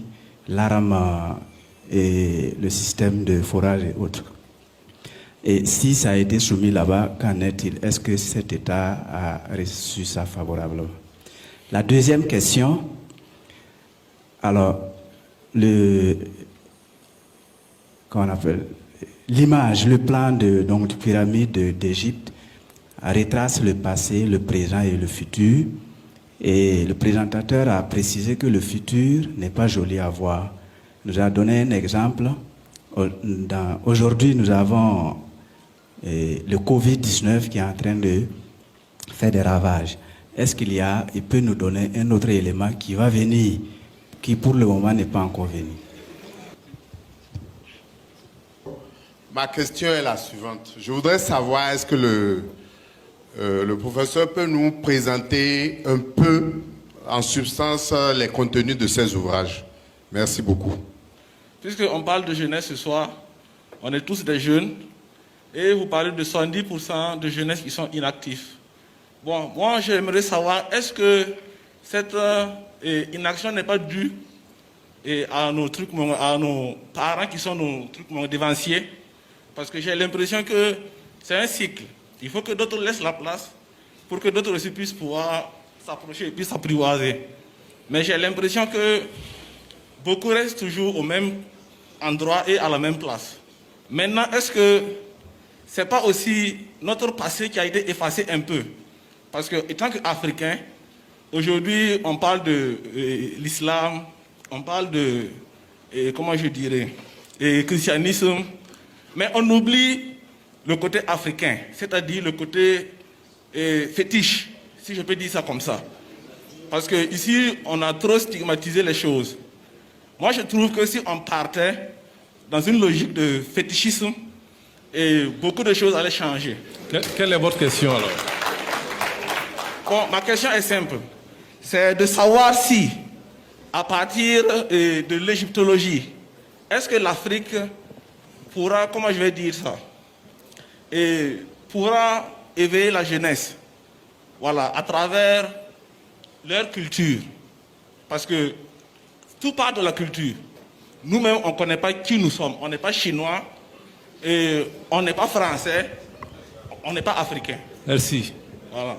l'arme et le système de forage et autres. Et si ça a été soumis là-bas, qu'en est-il? Est-ce que cet État a reçu ça favorablement? La deuxième question, alors, l'image, le plan de pyramide d'Égypte retrace le passé, le présent et le futur. Et le présentateur a précisé que le futur n'est pas joli à voir. Il nous a donné un exemple. Aujourd'hui, nous avons le Covid-19 qui est en train de faire des ravages. Est-ce il peut nous donner un autre élément qui va venir, qui pour le moment n'est pas encore venu? Ma question est la suivante. Je voudrais savoir, est-ce que le professeur peut nous présenter un peu, en substance, les contenus de ces ouvrages? Merci beaucoup. Puisqu'on parle de jeunesse ce soir, on est tous des jeunes, et vous parlez de 70% de jeunesse qui sont inactifs. Bon, moi j'aimerais savoir, est-ce que cette inaction n'est pas due à nos parents qui sont nos dévanciers? Parce que j'ai l'impression que c'est un cycle. Il faut que d'autres laissent la place pour que d'autres aussi puissent pouvoir s'approcher et puis s'apprivoiser. Mais j'ai l'impression que beaucoup restent toujours au même endroit et à la même place. Maintenant, est-ce que ce n'est pas aussi notre passé qui a été effacé un peu? Parce que, étant qu'Africains, aujourd'hui, on parle de l'islam, on parle de, comment je dirais, christianisme, mais on oublie le côté africain, c'est-à-dire le côté fétiche, si je peux dire ça comme ça. Parce qu'ici, on a trop stigmatisé les choses. Moi, je trouve que si on partait dans une logique de fétichisme, beaucoup de choses allaient changer. Quelle est votre question alors? Bon, ma question est simple. C'est de savoir si, à partir de l'égyptologie, est-ce que l'Afrique pourra, comment je vais dire ça, pourra éveiller la jeunesse, voilà, à travers leur culture. Parce que tout part de la culture. Nous-mêmes, on ne connaît pas qui nous sommes. On n'est pas chinois, on n'est pas français, on n'est pas africain. Merci. Voilà.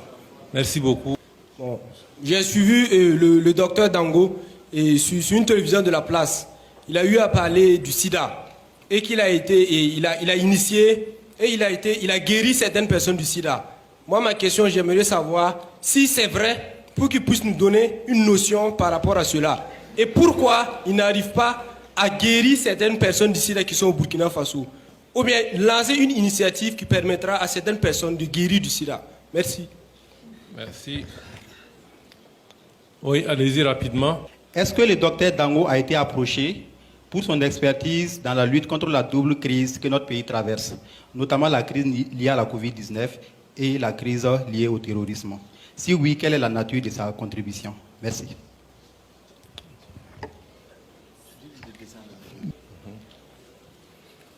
Merci beaucoup. Bon, j'ai suivi le docteur Dango sur une télévision de la place. Il a eu à parler du sida et qu'il a été, il a initié et il a guéri certaines personnes du sida. Moi, ma question, j'aimerais savoir si c'est vrai pour qu'il puisse nous donner une notion par rapport à cela. Et pourquoi il n'arrive pas à guérir certaines personnes du sida qui sont au Burkina Faso? Ou bien lancer une initiative qui permettra à certaines personnes de guérir du sida. Merci. Merci. Oui, allez-y rapidement. Est-ce que le docteur Dango a été approché pour son expertise dans la lutte contre la double crise que notre pays traverse, notamment la crise liée à la Covid-19 et la crise liée au terrorisme? Si oui, quelle est la nature de sa contribution? Merci.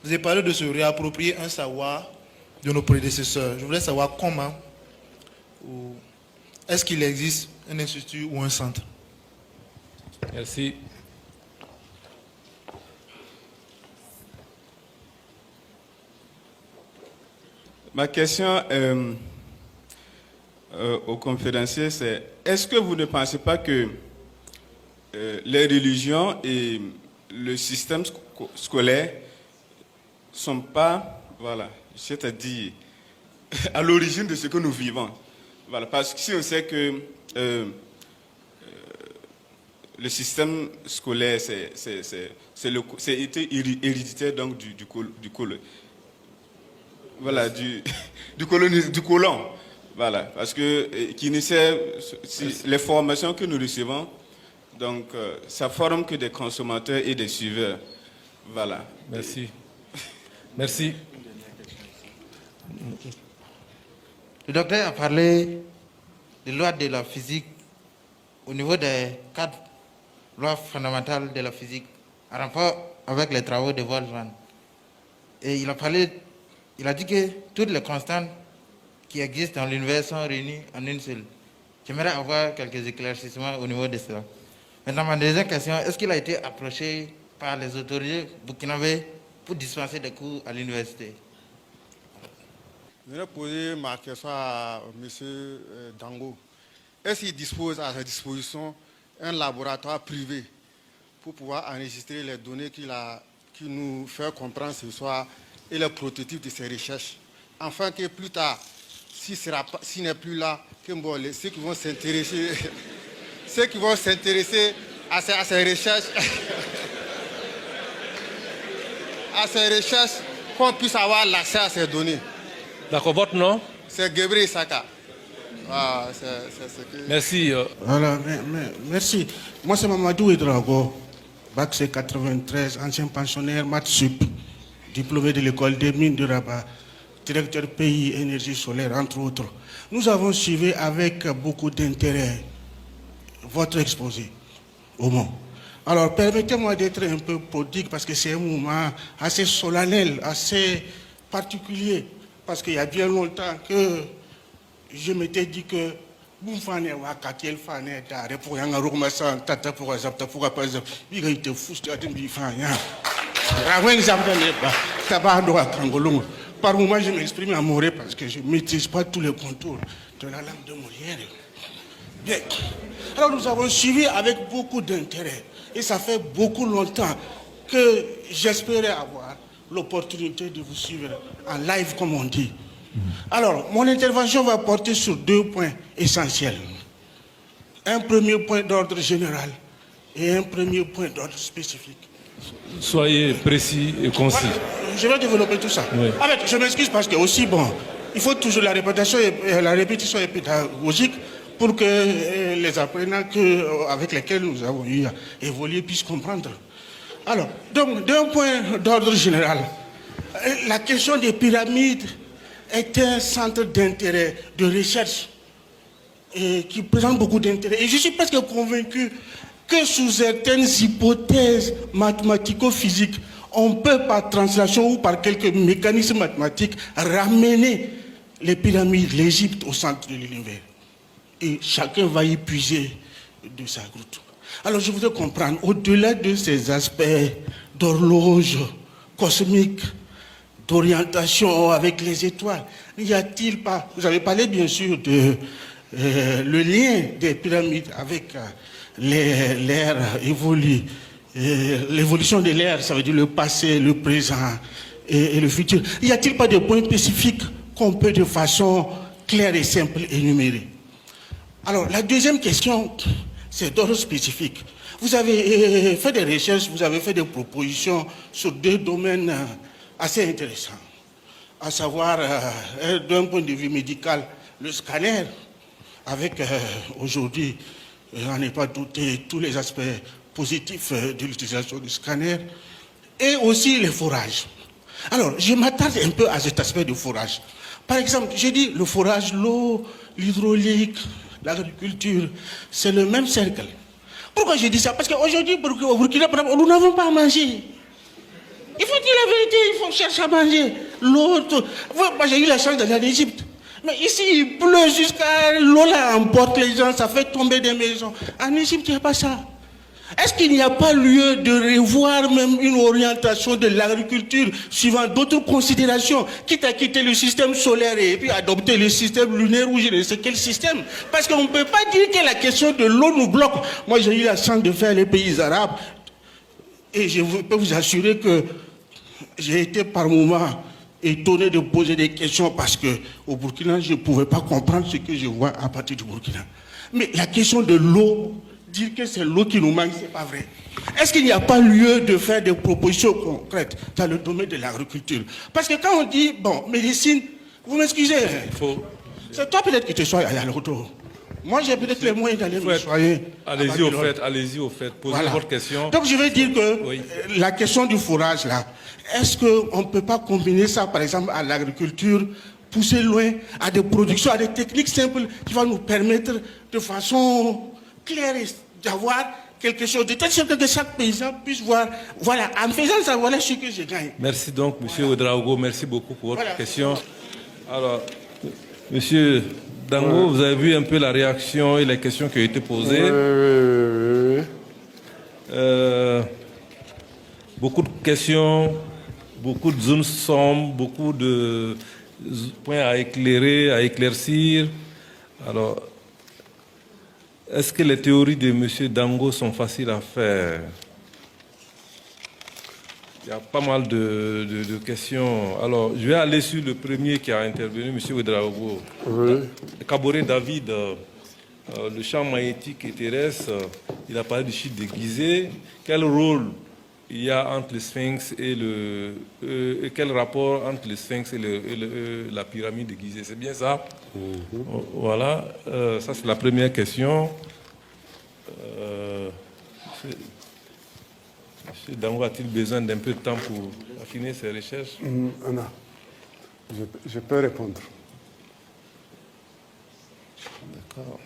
Vous avez parlé de se réapproprier un savoir de nos prédécesseurs. Je voudrais savoir comment, est-ce qu'il existe un institut ou un centre? Merci. Ma question au conférencier, c'est est-ce que vous ne pensez pas que les religions et le système scolaire sont pas, voilà, c'est-à-dire à l'origine de ce que nous vivons. Voilà, parce que si on sait que le système scolaire, c'est été héréditaire donc du colon. Voilà, parce que qui les formations que nous recevons, donc ça forme que des consommateurs et des suiveurs. Voilà. Merci. Merci. Le docteur a parlé des lois de la physique au niveau des 4 lois fondamentales de la physique en rapport avec les travaux de Boltzmann. Et il a dit que toutes les constantes qui existent dans l'univers sont réunies en une seule. J'aimerais avoir quelques éclaircissements au niveau de cela. Maintenant, ma deuxième question, est-ce qu'il a été approché par les autorités burkinabées pour dispenser des cours à l'université? Je vais poser ma question à M. Dango. Est-ce qu'il dispose à sa disposition un laboratoire privé pour pouvoir enregistrer les données qu'il nous fait comprendre ce soir et les prototypes de ses recherches, afin que plus tard, s'il n'est plus là, que ceux qui vont s'intéresser à ces recherches, qu'on puisse avoir l'accès à ces données. D'accord, votre nom? C'est Gabriel Saka. Ah, Merci. Voilà, merci. Moi, c'est Mamadou Edrago, bac C 93, ancien pensionnaire, maths sup, diplômé de l'école des mines de Rabat, directeur pays énergie solaire, entre autres. Nous avons suivi avec beaucoup d'intérêt votre exposé au monde. Alors, permettez-moi d'être un peu prodigue parce que c'est un moment assez solennel, assez particulier, parce qu'il y a bien longtemps que je m'étais dit que Boumfane wa Katiel Fane Dare pour Yanga Romasan, Tata pour Azapta pour Apazap, il était fou, c'était un bifanya. Rawen Zamdaneba, Tabado à Kangolong. Par moment, je m'exprime à Moré parce que je ne maîtrise pas tous les contours de la langue de Molière. Bien. Alors, nous avons suivi avec beaucoup d'intérêt. Et ça fait beaucoup longtemps que j'espérais avoir l'opportunité de vous suivre en live, comme on dit. Alors, mon intervention va porter sur 2 points essentiels. Un premier point d'ordre général et un premier point d'ordre spécifique. Soyez précis et concis. Voilà, je vais développer tout ça. Oui. En fait, je m'excuse parce que aussi, il faut toujours la répétition est pédagogique pour que les apprenants avec lesquels nous avons eu à évoluer puissent comprendre. Alors, donc, d'un point d'ordre général, la question des pyramides est un centre d'intérêt, de recherche, et qui présente beaucoup d'intérêt. Et je suis presque convaincu que sous certaines hypothèses mathématico-physiques, on peut par translation ou par quelques mécanismes mathématiques ramener les pyramides, l'Égypte au centre de l'univers. Et chacun va y puiser de sa goutte. Alors je voudrais comprendre, au-delà de ces aspects d'horloge cosmique, d'orientation avec les étoiles, n'y a-t-il pas, vous avez parlé bien sûr de le lien des pyramides avec l'ère évolue, l'évolution de l'ère, ça veut dire le passé, le présent et le futur. Y a-t-il pas de points spécifiques qu'on peut de façon claire et simple énumérer? Alors la deuxième question, c'est d'ordre spécifique. Vous avez fait des recherches, vous avez fait des propositions sur 2 domaines assez intéressants, à savoir, d'un point de vue médical, le scanner, avec aujourd'hui, on n'est pas douté, tous les aspects positifs de l'utilisation du scanner, et aussi les forages. Alors, je m'attarde un peu à cet aspect du forage. Par exemple, j'ai dit le forage, l'eau, l'hydraulique, l'agriculture, c'est le même cercle. Pourquoi j'ai dit ça? Parce qu'aujourd'hui, au Burkina, nous n'avons pas à manger. Il faut dire la vérité, il faut chercher à manger. L'autre, moi j'ai eu la chance d'aller en Égypte. Mais ici, il pleut jusqu'à l'eau là emporte les gens, ça fait tomber des maisons. En Égypte, il n'y a pas ça. Est-ce qu'il n'y a pas lieu de revoir même une orientation de l'agriculture suivant d'autres considérations, quitte à quitter le système solaire et puis adopter le système lunaire ou je ne sais quel système? Parce qu'on ne peut pas dire que la question de l'eau nous bloque. Moi, j'ai eu la chance de faire les pays arabes et je peux vous assurer que j'ai été par moments étonné de poser des questions parce qu'au Burkina, je ne pouvais pas comprendre ce que je vois à partir du Burkina. Mais la question de l'eau, dire que c'est l'eau qui nous manque, ce n'est pas vrai. Est-ce qu'il n'y a pas lieu de faire des propositions concrètes dans le domaine de l'agriculture? Parce que quand on dit, bon, médecine, vous m'excusez, c'est toi peut-être qui te sois à l'auto. Moi, j'ai peut-être les moyens d'aller me soigner. Allez-y au fait, posez votre question. Donc, je veux dire que la question du fourrage, là, est-ce qu'on ne peut pas combiner ça, par exemple, à l'agriculture, pousser loin à des productions, à des techniques simples qui vont nous permettre de façon claire d'avoir quelque chose de telle sorte que chaque paysan puisse voir, voilà, en faisant ça, voilà ce que je gagne. Merci donc, M. Ouedraogo, merci beaucoup pour votre question. Alors, M. Dango, vous avez vu un peu la réaction et les questions qui ont été posées. Beaucoup de questions, beaucoup de zones sombres, beaucoup de points à éclairer, à éclaircir. Alors, est-ce que les théories de M. Dango sont faciles à faire? Il y a pas mal de questions. Alors, je vais aller sur le premier qui a intervenu, M. Ouedraogo. Kaboré David, le champ magnétique et terrestre, il a parlé du chiffre déguisé. Quel rôle il y a entre le sphinx et quel rapport entre le sphinx et la pyramide déguisée? C'est bien ça? Voilà, ça c'est la première question. M. Dango a-t-il besoin d'un peu de temps pour affiner ses recherches? Non, je peux répondre. D'accord.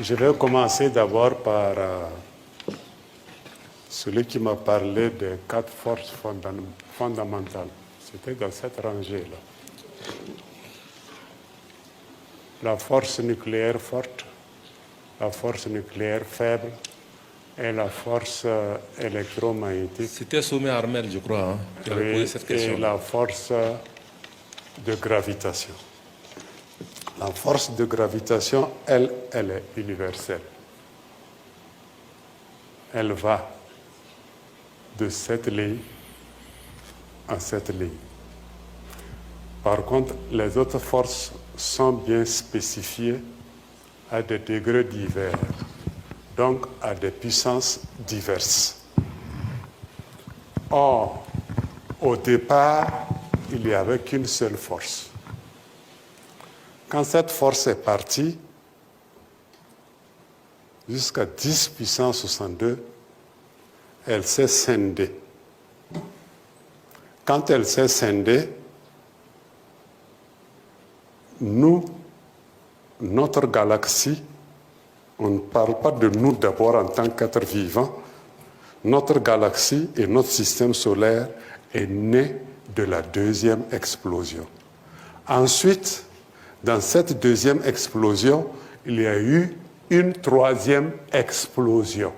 Je vais commencer d'abord par celui qui m'a parlé des 4 forces fondamentales. C'était dans cette rangée-là. La force nucléaire forte, la force nucléaire faible et la force électromagnétique. C'était Sommet Armel, je crois, hein, qui avait posé cette question. Et la force de gravitation. La force de gravitation, elle est universelle. Elle va de cette ligne à cette ligne. Par contre, les autres forces sont bien spécifiées à des degrés divers, donc à des puissances diverses. Or, au départ, il n'y avait qu'une seule force. Quand cette force est partie, jusqu'à 10 puissance 62, elle s'est scindée. Quand elle s'est scindée, nous, notre galaxie, on ne parle pas de nous d'abord en tant qu'êtres vivants, notre galaxie et notre système solaire est né de la deuxième explosion. Ensuite, dans cette deuxième explosion, il y a eu une troisième explosion.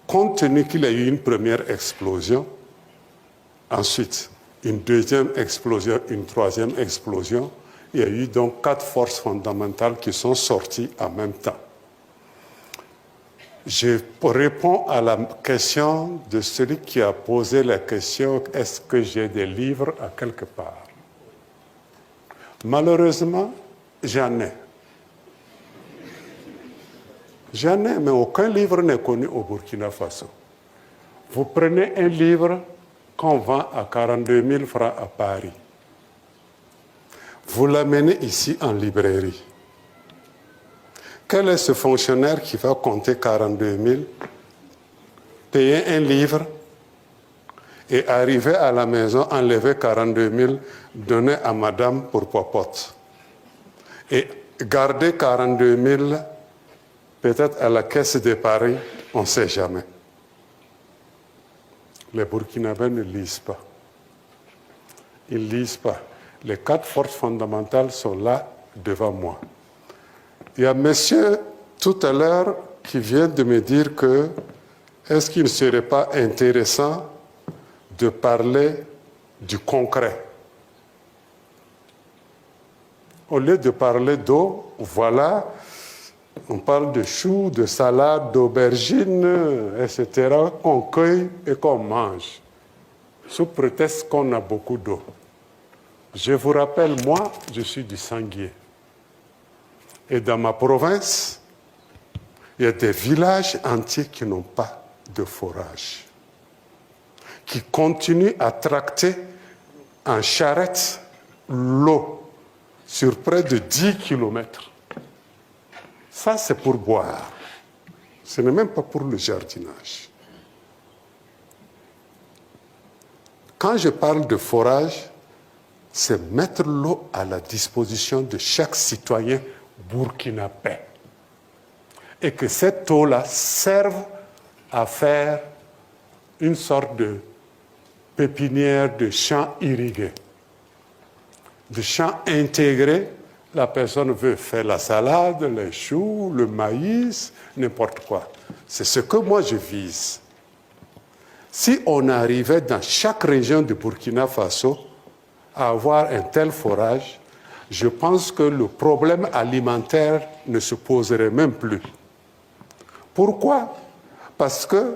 Compte tenu qu'il y a eu une première explosion, ensuite une deuxième explosion, une troisième explosion, il y a eu donc 4 forces fondamentales qui sont sorties en même temps. Je réponds à la question de celui qui a posé la question « Est-ce que j'ai des livres à quelque part ?» Malheureusement, j'en ai. J'en ai, mais aucun livre n'est connu au Burkina Faso. Vous prenez un livre qu'on vend à 42 000 francs à Paris. Vous l'amenez ici en librairie. Quel est ce fonctionnaire qui va compter 42 000, payer un livre et arriver à la maison, enlever 42 000, donner à madame pour popote et garder 42 000 peut-être à la caisse de Paris, on ne sait jamais. Les Burkinabés ne lisent pas. Ils ne lisent pas. Les 4 forces fondamentales sont là devant moi. Il y a monsieur tout à l'heure qui vient de me dire que est-ce qu'il ne serait pas intéressant de parler du concret? Au lieu de parler d'eau, voilà, on parle de choux, de salade, d'aubergines, etc., qu'on cueille et qu'on mange, sous prétexte qu'on a beaucoup d'eau. Je vous rappelle, moi, je suis du Sanguier. Et dans ma province, il y a des villages entiers qui n'ont pas de forage, qui continuent à tracter en charrette l'eau sur près de 10 kilomètres. Ça, c'est pour boire. Ce n'est même pas pour le jardinage. Quand je parle de forage, c'est mettre l'eau à la disposition de chaque citoyen burkinabé. Et que cette eau-là serve à faire une sorte de pépinière de champs irrigués, de champs intégrés. La personne veut faire la salade, les choux, le maïs, n'importe quoi. C'est ce que moi je vise. Si on arrivait dans chaque région du Burkina Faso à avoir un tel forage, je pense que le problème alimentaire ne se poserait même plus. Pourquoi? Parce que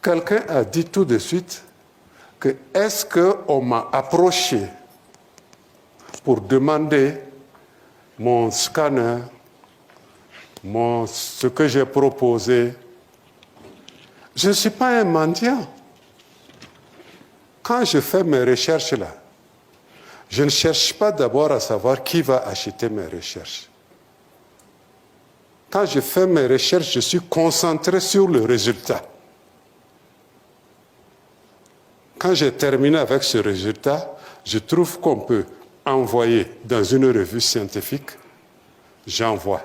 quelqu'un a dit tout de suite que est-ce qu'on m'a approché pour demander mon scanner, ce que j'ai proposé. Je ne suis pas un mendiant. Quand je fais mes recherches là, je ne cherche pas d'abord à savoir qui va acheter mes recherches. Quand je fais mes recherches, je suis concentré sur le résultat. Quand j'ai terminé avec ce résultat, je trouve qu'on peut envoyer dans une revue scientifique, j'envoie.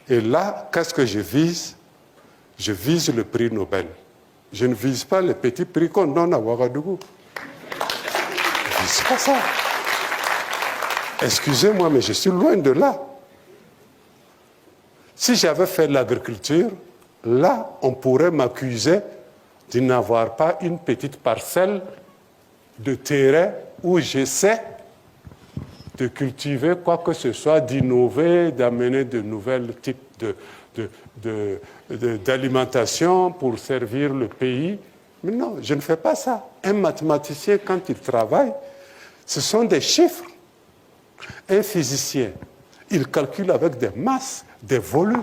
Et là, qu'est-ce que je vise? Je vise le prix Nobel. Je ne vise pas les petits prix qu'on donne à Ouagadougou. Je ne vise pas ça. Excusez-moi, mais je suis loin de là. Si j'avais fait de l'agriculture, là, on pourrait m'accuser de n'avoir pas une petite parcelle de terrain où j'essaie de cultiver quoi que ce soit, d'innover, d'amener de nouvelles types d'alimentation pour servir le pays. Mais non, je ne fais pas ça. Un mathématicien, quand il travaille, ce sont des chiffres. Un physicien, il calcule avec des masses, des volumes.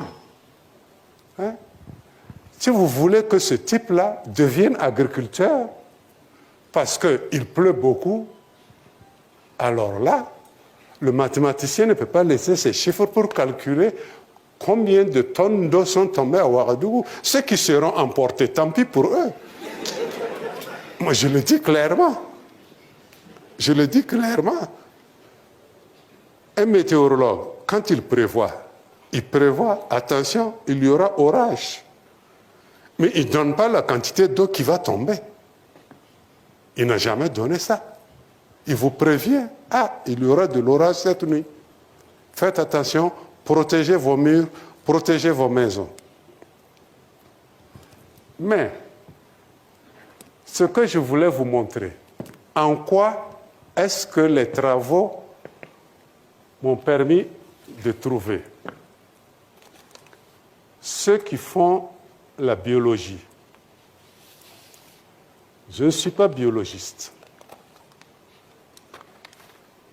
Hein? Si vous voulez que ce type-là devienne agriculteur, parce qu'il pleut beaucoup, alors là, le mathématicien ne peut pas laisser ses chiffres pour calculer combien de tonnes d'eau sont tombées à Ouagadougou. Ceux qui seront emportés, tant pis pour eux. Moi, je le dis clairement. Je le dis clairement. Un météorologue, quand il prévoit, attention, il y aura orage. Mais il ne donne pas la quantité d'eau qui va tomber. Il n'a jamais donné ça. Il vous prévient, il y aura de l'orage cette nuit. Faites attention, protégez vos murs, protégez vos maisons. Mais, ce que je voulais vous montrer, en quoi est-ce que les travaux m'ont permis de trouver? Ceux qui font la biologie. Je ne suis pas biologiste.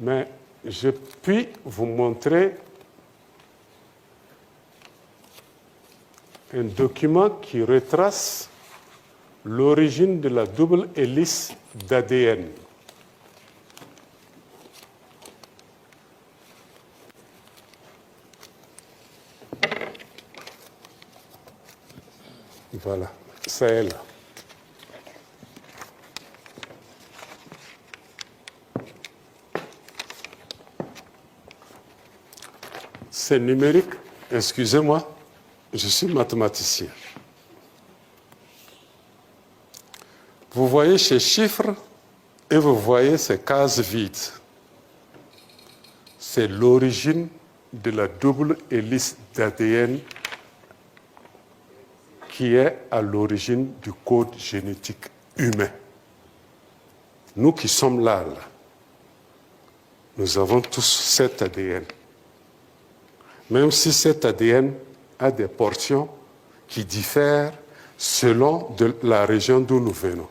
Mais je puis vous montrer un document qui retrace l'origine de la double hélice d'ADN. Voilà, c'est elle. C'est numérique, excusez-moi, je suis mathématicien. Vous voyez ces chiffres et vous voyez ces cases vides. C'est l'origine de la double hélice d'ADN qui est à l'origine du code génétique humain. Nous qui sommes là, Nous avons tous cet ADN. Même si cet ADN a des portions qui diffèrent selon la région d'où nous venons.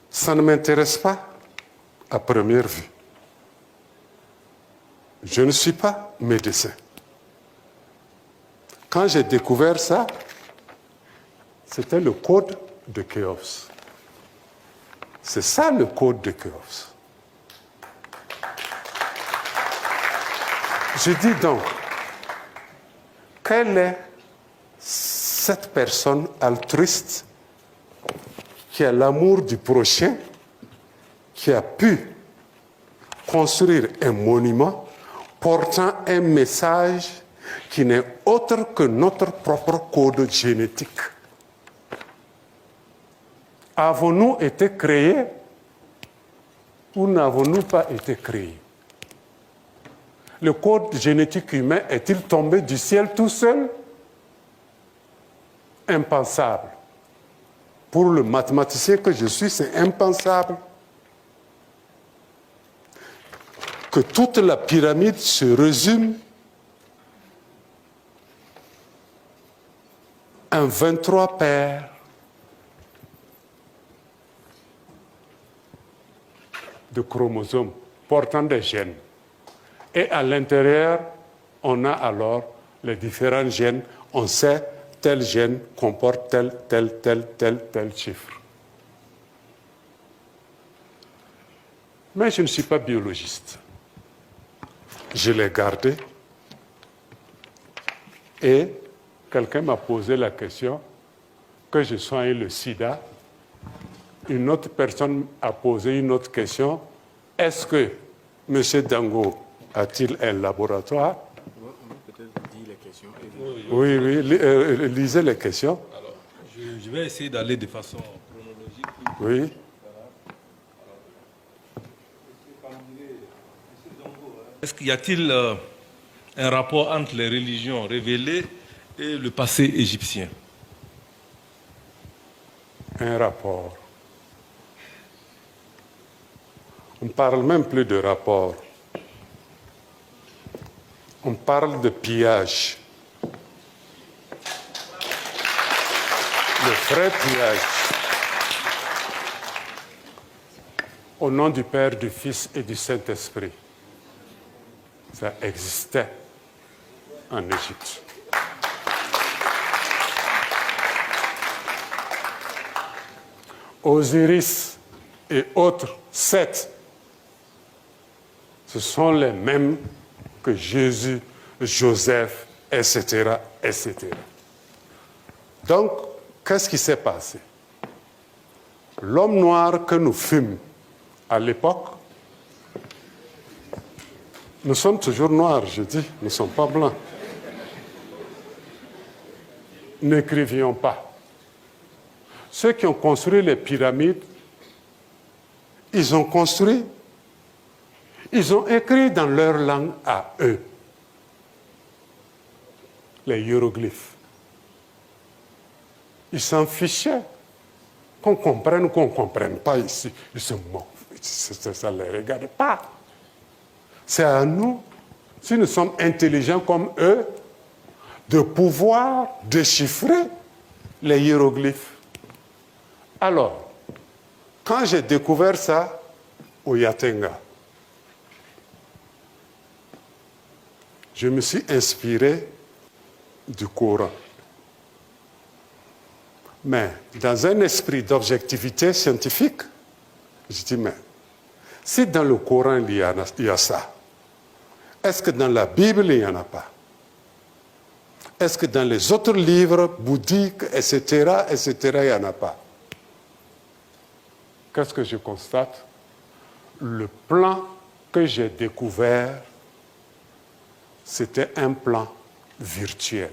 Ça ne m'intéresse pas à première vue. Je ne suis pas médecin. Quand j'ai découvert ça, c'était le code de Khéops. C'est ça le code de Khéops. Je dis donc, quelle est cette personne altruiste qui a l'amour du prochain, qui a pu construire un monument portant un message qui n'est autre que notre propre code génétique. Avons-nous été créés ou n'avons-nous pas été créés? Le code génétique humain est-il tombé du ciel tout seul? Impensable. Pour le mathématicien que je suis, c'est impensable que toute la pyramide se résume en 23 paires de chromosomes portant des gènes. Et à l'intérieur, on a alors les différents gènes. On sait tel gène comporte tel chiffre. Mais je ne suis pas biologiste. Je l'ai gardé et quelqu'un m'a posé la question que je soigne le sida. Une autre personne a posé une autre question. Est-ce que M. Dango a-t-il un laboratoire? Oui, lisez les questions. Alors, je vais essayer d'aller de façon chronologique. Oui. Est-ce qu'il y a-t-il un rapport entre les religions révélées et le passé égyptien? Un rapport. On ne parle même plus de rapport. On parle de pillage. Le vrai pillage. Au nom du Père, du Fils et du Saint-Esprit. Ça existait en Égypte. Osiris et autres Seth, ce sont les mêmes que Jésus, Joseph, etc., etc. Donc, qu'est-ce qui s'est passé? L'homme noir que nous fûmes à l'époque, nous sommes toujours noirs, je dis, nous ne sommes pas blancs. N'écrivions pas. Ceux qui ont construit les pyramides, ils ont construit, ils ont écrit dans leur langue à eux, les hiéroglyphes. Ils s'en fichaient, qu'on comprenne ou qu'on ne comprenne pas ici. Ils se moquent, ça ne les regarde pas. C'est à nous, si nous sommes intelligents comme eux, de pouvoir déchiffrer les hiéroglyphes. Alors, quand j'ai découvert ça au Yatenga, je me suis inspiré du Coran. Mais dans un esprit d'objectivité scientifique, je dis, mais si dans le Coran il y a ça, est-ce que dans la Bible il n'y en a pas? Est-ce que dans les autres livres bouddhiques, etc., il n'y en a pas? Qu'est-ce que je constate? Le plan que j'ai découvert, c'était un plan virtuel.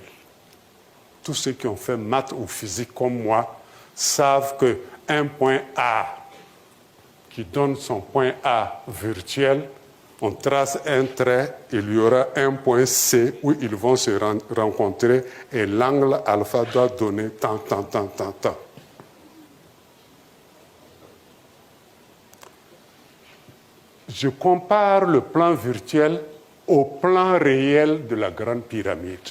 Tous ceux qui ont fait maths ou physique comme moi savent qu'un point A qui donne son point A virtuel, on trace un trait, il y aura un point C où ils vont se rencontrer et l'angle alpha doit donner tant. je compare le plan virtuel au plan réel de la Grande Pyramide.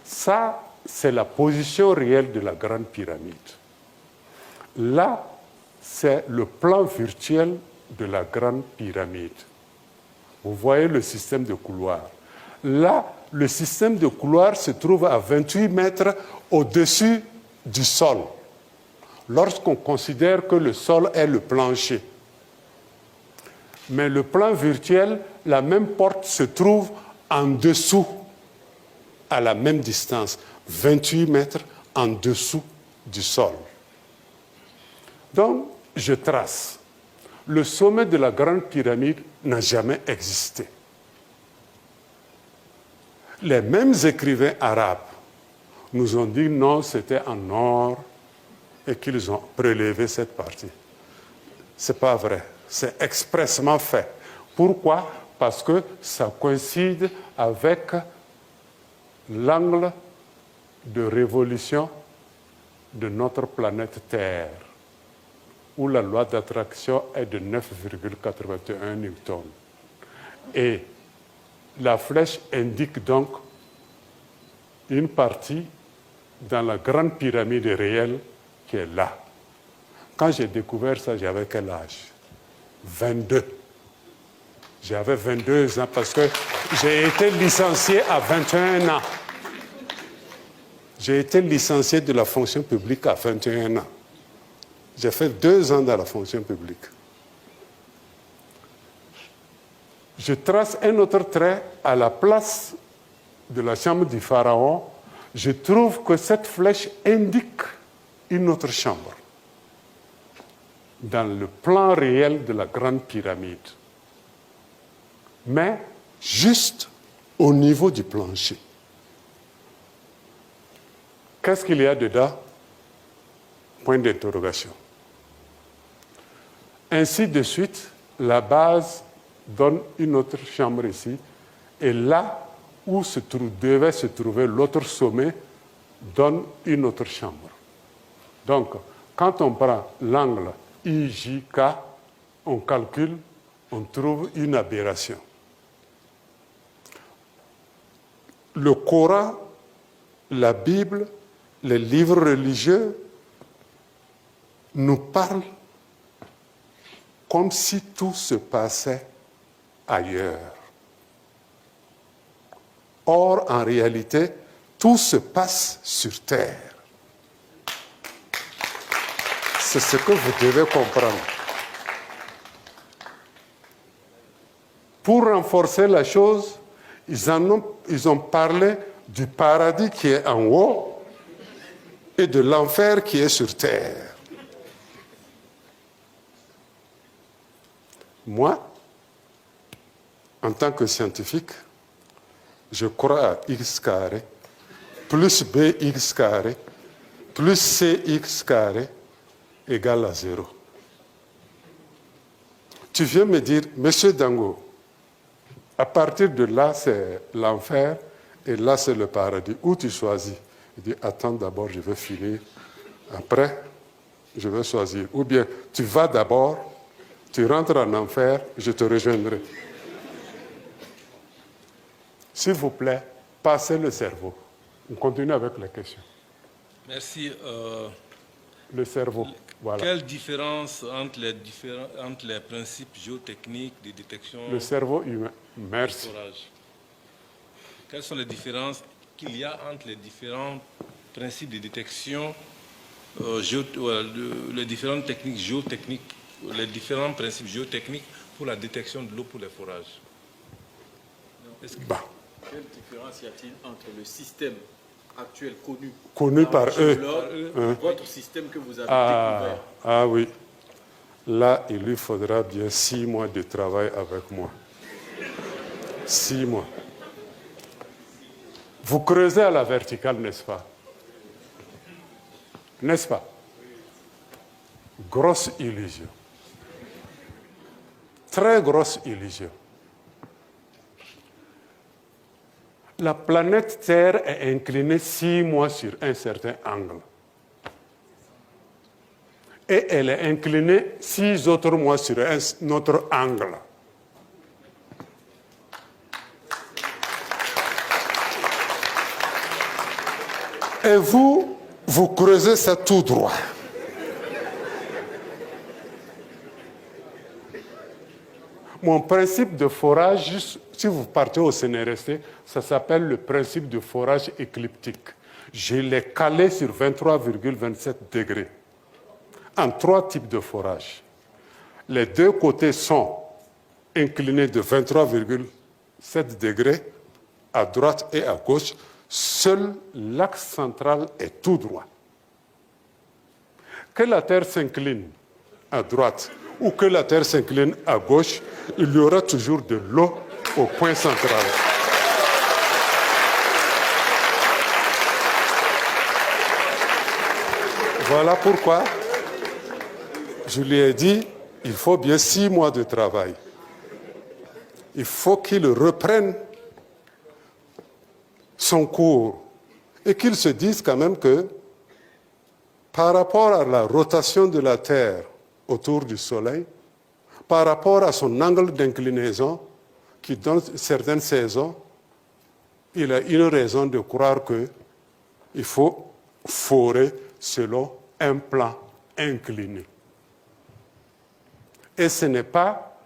Ça, c'est la position réelle de la Grande Pyramide. Là, c'est le plan virtuel de la Grande Pyramide. Vous voyez le système de couloir. Là, le système de couloir se trouve à 28 mètres au-dessus du sol, lorsqu'on considère que le sol est le plancher. Mais le plan virtuel, la même porte se trouve en dessous, à la même distance, 28 mètres en dessous du sol. Donc, je trace. Le sommet de la Grande Pyramide n'a jamais existé. Les mêmes écrivains arabes nous ont dit non, c'était en or et qu'ils ont prélevé cette partie. Ce n'est pas vrai. C'est expressément fait. Pourquoi? Parce que ça coïncide avec l'angle de révolution de notre planète Terre, où la loi d'attraction est de 9,81 newtons. Et la flèche indique donc une partie dans la grande pyramide réelle qui est là. Quand j'ai découvert ça, j'avais quel âge? 22. J'avais 22 ans parce que j'ai été licencié à 21 ans. J'ai été licencié de la fonction publique à 21 ans. J'ai fait 2 ans dans la fonction publique. Je trace un autre trait à la place de la chambre du pharaon. Je trouve que cette flèche indique une autre chambre dans le plan réel de la grande pyramide, mais juste au niveau du plancher. Qu'est-ce qu'il y a dedans? Point d'interrogation. Ainsi de suite, la base donne une autre chambre ici, et là où devait se trouver l'autre sommet donne une autre chambre. Donc, quand on prend l'angle IJK, on calcule, on trouve une aberration. Le Coran, la Bible, les livres religieux nous parlent comme si tout se passait ailleurs. Or, en réalité, tout se passe sur Terre. C'est ce que vous devez comprendre. Pour renforcer la chose, ils ont parlé du paradis qui est en haut et de l'enfer qui est sur Terre. Moi, en tant que scientifique, je crois à x carré plus bx carré plus cx carré égale à 0. Tu viens me dire, Monsieur Dango, à partir de là, c'est l'enfer et là, c'est le paradis. Où tu choisis? Il dit, attends, d'abord, je vais finir. Après, je vais choisir. Ou bien, tu vas d'abord, tu rentres en enfer, je te rejoindrai. S'il vous plaît, passez le cerveau. On continue avec les questions. Merci. Le cerveau, voilà. Quelle différence entre les principes géotechniques de détection? Le cerveau humain. Merci. Quelles sont les différences qu'il y a entre les différents principes de détection, les différentes techniques géotechniques, les différents principes géotechniques pour la détection de l'eau pour les forages? Quelle différence y a-t-il entre le système actuel connu par eux, votre système que vous avez découvert? Ah oui. Là, il lui faudra bien 6 mois de travail avec moi. 6 mois. Vous creusez à la verticale, n'est-ce pas? N'est-ce pas? Grosse illusion. Très grosse illusion. La planète Terre est inclinée 6 mois sur un certain angle. et elle est inclinée 6 autres mois sur un autre angle. Et vous creusez ça tout droit. Mon principe de forage, si vous partez au CNRST, ça s'appelle le principe de forage écliptique. Je l'ai calé sur 23,27 degrés en 3 types de forage. Les 2 côtés sont inclinés de 23,7 degrés à droite et à gauche. Seul l'axe central est tout droit. Que la Terre s'incline à droite ou que la Terre s'incline à gauche, il y aura toujours de l'eau au point central. Voilà pourquoi je lui ai dit, il faut bien 6 mois de travail. Il faut qu'il reprenne son cours et qu'il se dise quand même que par rapport à la rotation de la Terre autour du Soleil, par rapport à son angle d'inclinaison qui donne certaines saisons, il a une raison de croire qu'il faut forer selon un plan incliné. Et ce n'est pas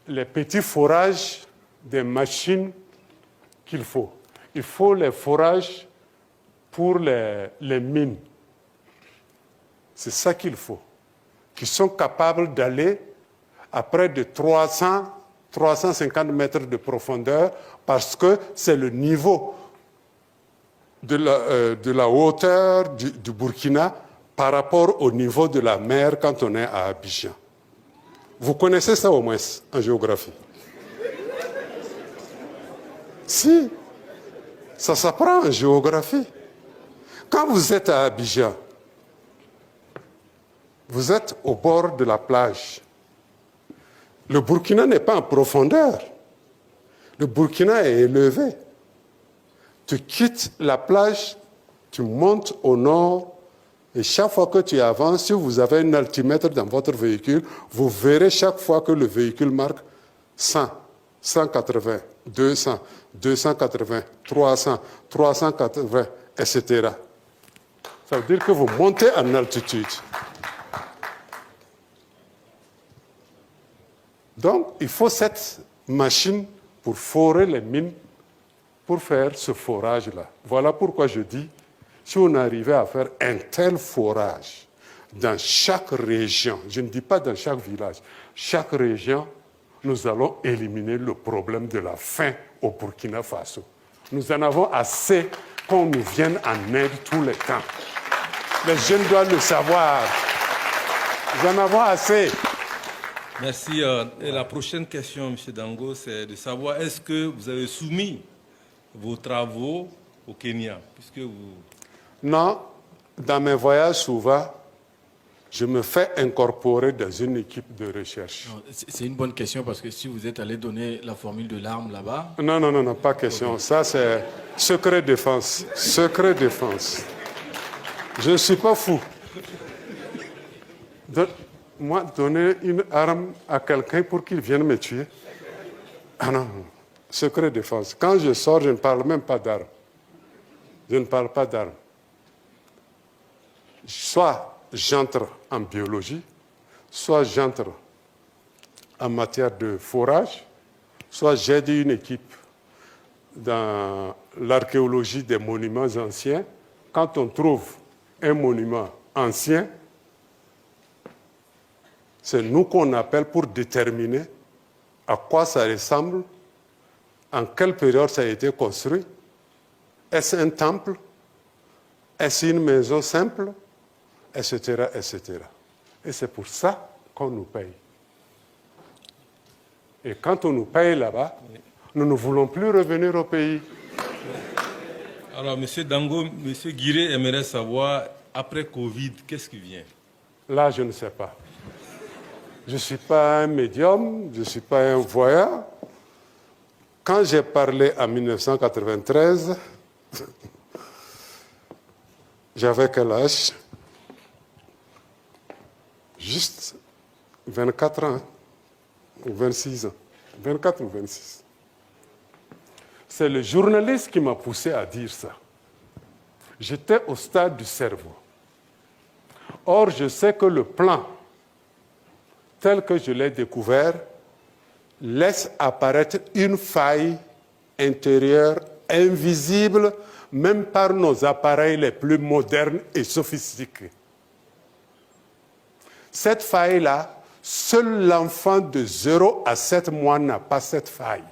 les petits forages des machines qu'il faut. Il faut les forages pour les mines. C'est ça qu'il faut. Qui sont capables d'aller à près de 350 mètres de profondeur parce que c'est le niveau de la hauteur du Burkina par rapport au niveau de la mer quand on est à Abidjan. Vous connaissez ça au moins en géographie? Si, ça s'apprend en géographie. Quand vous êtes à Abidjan, vous êtes au bord de la plage. Le Burkina n'est pas en profondeur. Le Burkina est élevé. Tu quittes la plage, tu montes au nord, et chaque fois que tu avances, si vous avez un altimètre dans votre véhicule, vous verrez chaque fois que le véhicule marque 100, 180, 200, 280, 300, 380, etc. Ça veut dire que vous montez en altitude. Donc, il faut cette machine pour forer les mines, pour faire ce forage-là. Voilà pourquoi je dis, si on arrivait à faire un tel forage dans chaque région, je ne dis pas dans chaque village, chaque région, nous allons éliminer le problème de la faim au Burkina Faso. Nous en avons assez qu'on nous vienne en aide tout le temps. Les jeunes doivent le savoir. Nous en avons assez. Merci. Et la prochaine question, M. Dango, c'est de savoir est-ce que vous avez soumis vos travaux au Kenya, puisque vous... Non, dans mes voyages souvent, je me fais incorporer dans une équipe de recherche. C'est une bonne question parce que si vous êtes allé donner la formule de l'arme là-bas... Non, pas question. Ça, c'est secret défense. Secret défense. Je ne suis pas fou. Moi, donner une arme à quelqu'un pour qu'il vienne me tuer. Ah non, secret défense. Quand je sors, je ne parle même pas d'armes. Je ne parle pas d'armes. Soit j'entre en biologie, soit j'entre en matière de forage, soit j'aide une équipe dans l'archéologie des monuments anciens. Quand on trouve un monument ancien, c'est nous qu'on appelle pour déterminer à quoi ça ressemble, en quelle période ça a été construit. Est-ce un temple? Est-ce une maison simple? Etc., etc. Et c'est pour ça qu'on nous paye. Et quand on nous paye là-bas, nous ne voulons plus revenir au pays. Alors, M. Dango, M. Guiré aimerait savoir, après Covid, qu'est-ce qui vient? Là, je ne sais pas. Je ne suis pas un médium, je ne suis pas un voyant. Quand j'ai parlé en 1993, j'avais quel âge? Juste 24 ans, ou 26 ans. 24 ou 26. C'est le journaliste qui m'a poussé à dire ça. J'étais au stade du cerveau. Or, je sais que le plan, tel que je l'ai découvert, laisse apparaître une faille intérieure invisible, même par nos appareils les plus modernes et sophistiqués. Cette faille-là, seul l'enfant de 0 à 7 mois n'a pas cette faille.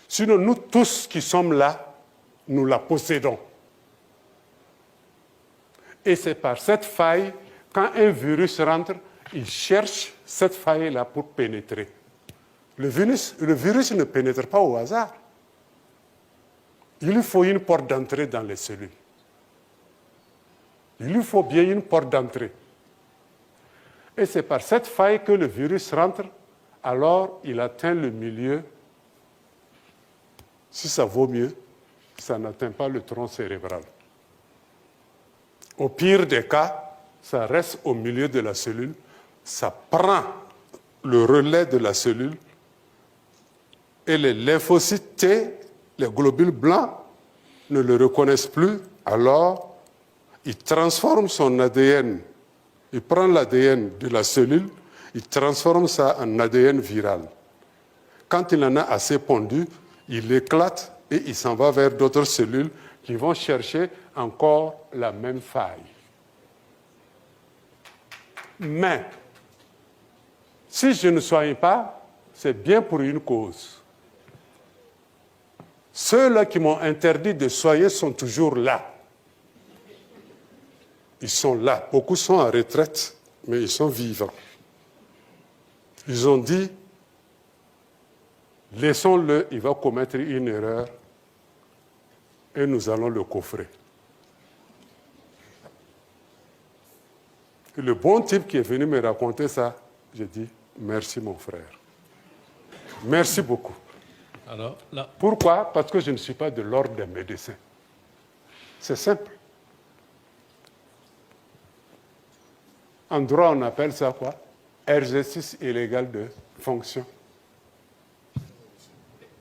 Sinon, nous tous qui sommes là, nous la possédons. Et c'est par cette faille, quand un virus rentre, il cherche cette faille-là pour pénétrer. Le virus ne pénètre pas au hasard. Il lui faut une porte d'entrée dans les cellules. Il lui faut bien une porte d'entrée. Et c'est par cette faille que le virus rentre, alors il atteint le milieu. Si ça vaut mieux, ça n'atteint pas le tronc cérébral. Au pire des cas, ça reste au milieu de la cellule, ça prend le relais de la cellule et les lymphocytes T, les globules blancs, ne le reconnaissent plus, alors il transforme son ADN. Il prend l'ADN de la cellule, il transforme ça en ADN viral. Quand il en a assez pondu, il l'éclate et il s'en va vers d'autres cellules qui vont chercher encore la même faille. Mais, si je ne soigne pas, c'est bien pour une cause. Ceux-là qui m'ont interdit de soigner sont toujours là. Ils sont là. Beaucoup sont en retraite, mais ils sont vivants. Ils ont dit, laissons-le, il va commettre une erreur et nous allons le coffrer. Et le bon type qui est venu me raconter ça, j'ai dit, merci mon frère. Merci beaucoup. Alors, là... Pourquoi? Parce que je ne suis pas de l'ordre des médecins. C'est simple. En droit, on appelle ça quoi? Exercice illégal de fonction.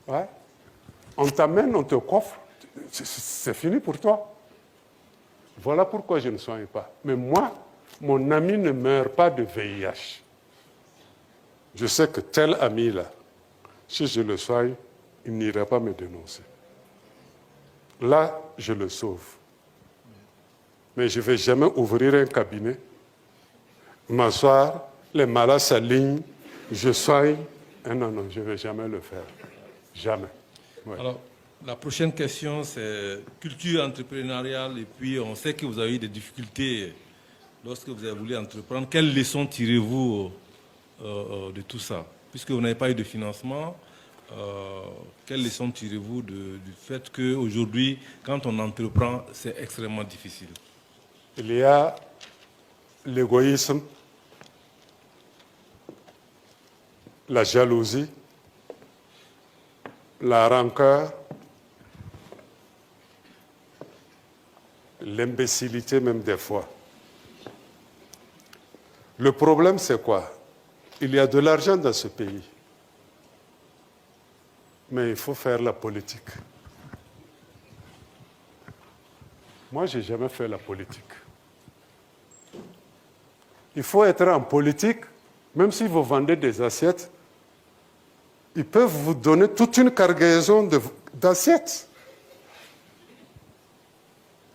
Ouais. On t'amène, on te coffre, c'est fini pour toi. Voilà pourquoi je ne soigne pas. Mais moi, mon ami ne meurt pas de VIH. Je sais que tel ami-là, si je le soigne, il n'ira pas me dénoncer. Là, je le sauve. Mais je ne vais jamais ouvrir un cabinet, m'asseoir, les malades s'alignent, je soigne. Non, non, je ne vais jamais le faire. Jamais. Ouais. Alors, la prochaine question, c'est culture entrepreneuriale. Et puis, on sait que vous avez eu des difficultés lorsque vous avez voulu entreprendre. Quelles leçons tirez-vous de tout ça? Puisque vous n'avez pas eu de financement, quelles leçons tirez-vous du fait qu'aujourd'hui, quand on entreprend, c'est extrêmement difficile? Il y a l'égoïsme, la jalousie, la rancœur, l'imbécilité même des fois. Le problème, c'est quoi? Il y a de l'argent dans ce pays. Mais il faut faire la politique. Moi, je n'ai jamais fait la politique. Il faut être en politique, même si vous vendez des assiettes, ils peuvent vous donner toute une cargaison d'assiettes.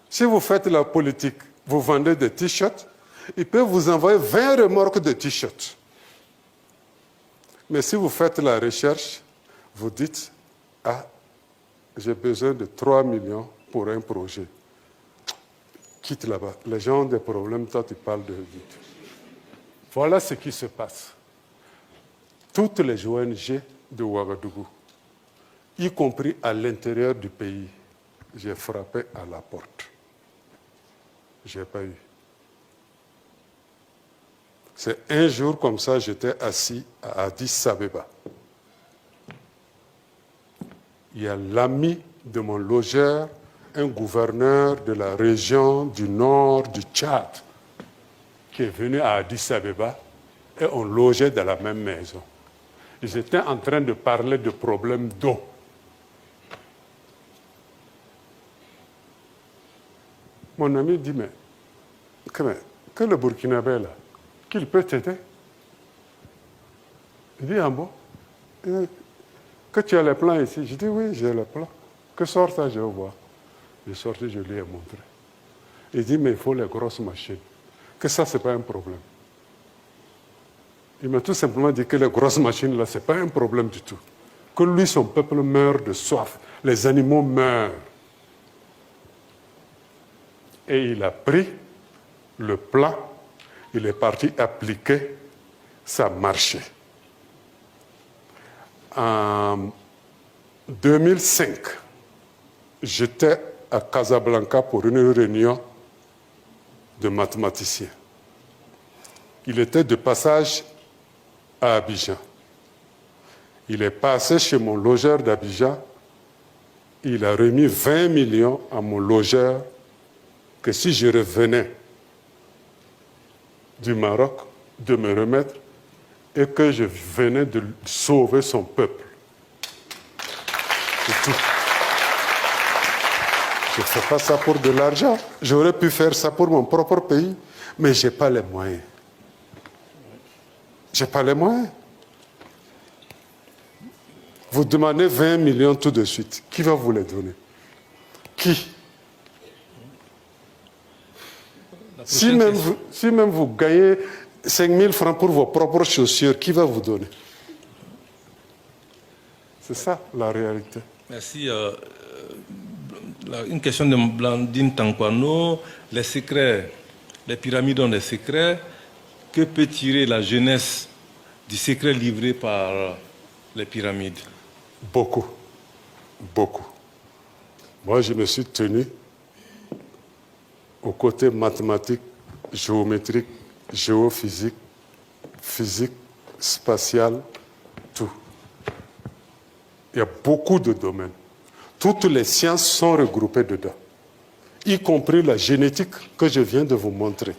Si vous faites la politique, vous vendez des t-shirts, ils peuvent vous envoyer 20 remorques de t-shirts. Mais si vous faites la recherche, vous dites, ah, j'ai besoin de 3 millions pour un projet. Quitte là-bas. Les gens ont des problèmes, toi tu parles de vite. Voilà ce qui se passe. Toutes les ONG de Ouagadougou, y compris à l'intérieur du pays, j'ai frappé à la porte. Je n'ai pas eu. C'est un jour comme ça, j'étais assis à Addis Abeba. Il y a l'ami de mon logeur, un gouverneur de la région du nord du Tchad, qui est venu à Addis Abeba et on logeait dans la même maison. Ils étaient en train de parler de problèmes d'eau. Mon ami dit, mais que le Burkinabé, là, qu'il peut t'aider? Il dit, ah bon? Que tu as les plans ici? Je dis, oui, j'ai les plans. Que sort ça, je vais voir. Il est sorti, je lui ai montré. Il dit, mais il faut les grosses machines. Que ça, ce n'est pas un problème. Il m'a tout simplement dit que les grosses machines, là, ce n'est pas un problème du tout. Que lui, son peuple meurt de soif. Les animaux meurent. Et il a pris le plan, il est parti appliquer, ça a marché. En 2005, j'étais à Casablanca pour une réunion de mathématiciens. Il était de passage à Abidjan. Il est passé chez mon logeur d'Abidjan. Il a remis 20 millions à mon logeur que si je revenais du Maroc, de me remettre et que je venais de sauver son peuple. C'est tout. Je ne fais pas ça pour de l'argent. J'aurais pu faire ça pour mon propre pays, mais je n'ai pas les moyens. Je n'ai pas les moyens. Vous demandez 20 millions tout de suite. Qui va vous les donner? Qui? Si même vous gagnez 5 000 francs pour vos propres chaussures, qui va vous donner? C'est ça la réalité. Merci. Une question de Blandine Tankwano. Les secrets, les pyramides ont des secrets. Que peut tirer la jeunesse du secret livré par les pyramides? Beaucoup. Beaucoup. Moi, je me suis tenu au côté mathématique, géométrique, géophysique, physique, spatiale, tout. Il y a beaucoup de domaines. Toutes les sciences sont regroupées dedans, y compris la génétique que je viens de vous montrer.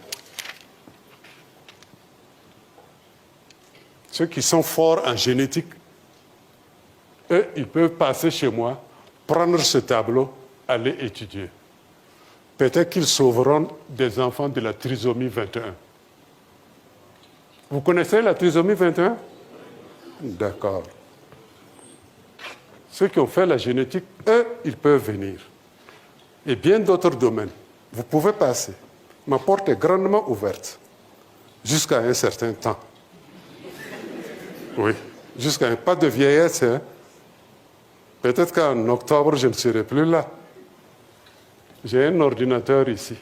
Ceux qui sont forts en génétique, eux, ils peuvent passer chez moi, prendre ce tableau, aller étudier. Peut-être qu'ils sauveront des enfants de la trisomie 21. Vous connaissez la trisomie 21? D'accord. Ceux qui ont fait la génétique, eux, ils peuvent venir. Et bien d'autres domaines. Vous pouvez passer. Ma porte est grandement ouverte. Jusqu'à un certain temps. Oui. Jusqu'à pas de vieillesse. Hein. Peut-être qu'en octobre, je ne serai plus là. J'ai un ordinateur ici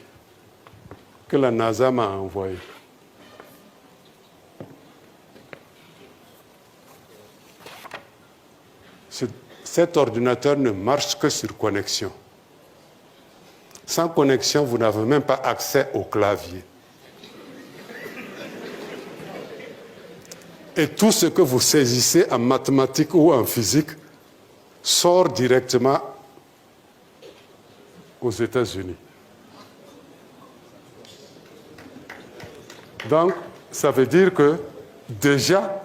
que la NASA m'a envoyé. Cet ordinateur ne marche que sur connexion. Sans connexion, vous n'avez même pas accès au clavier. Et tout ce que vous saisissez en mathématiques ou en physique sort directement aux États-Unis. Donc, ça veut dire que déjà,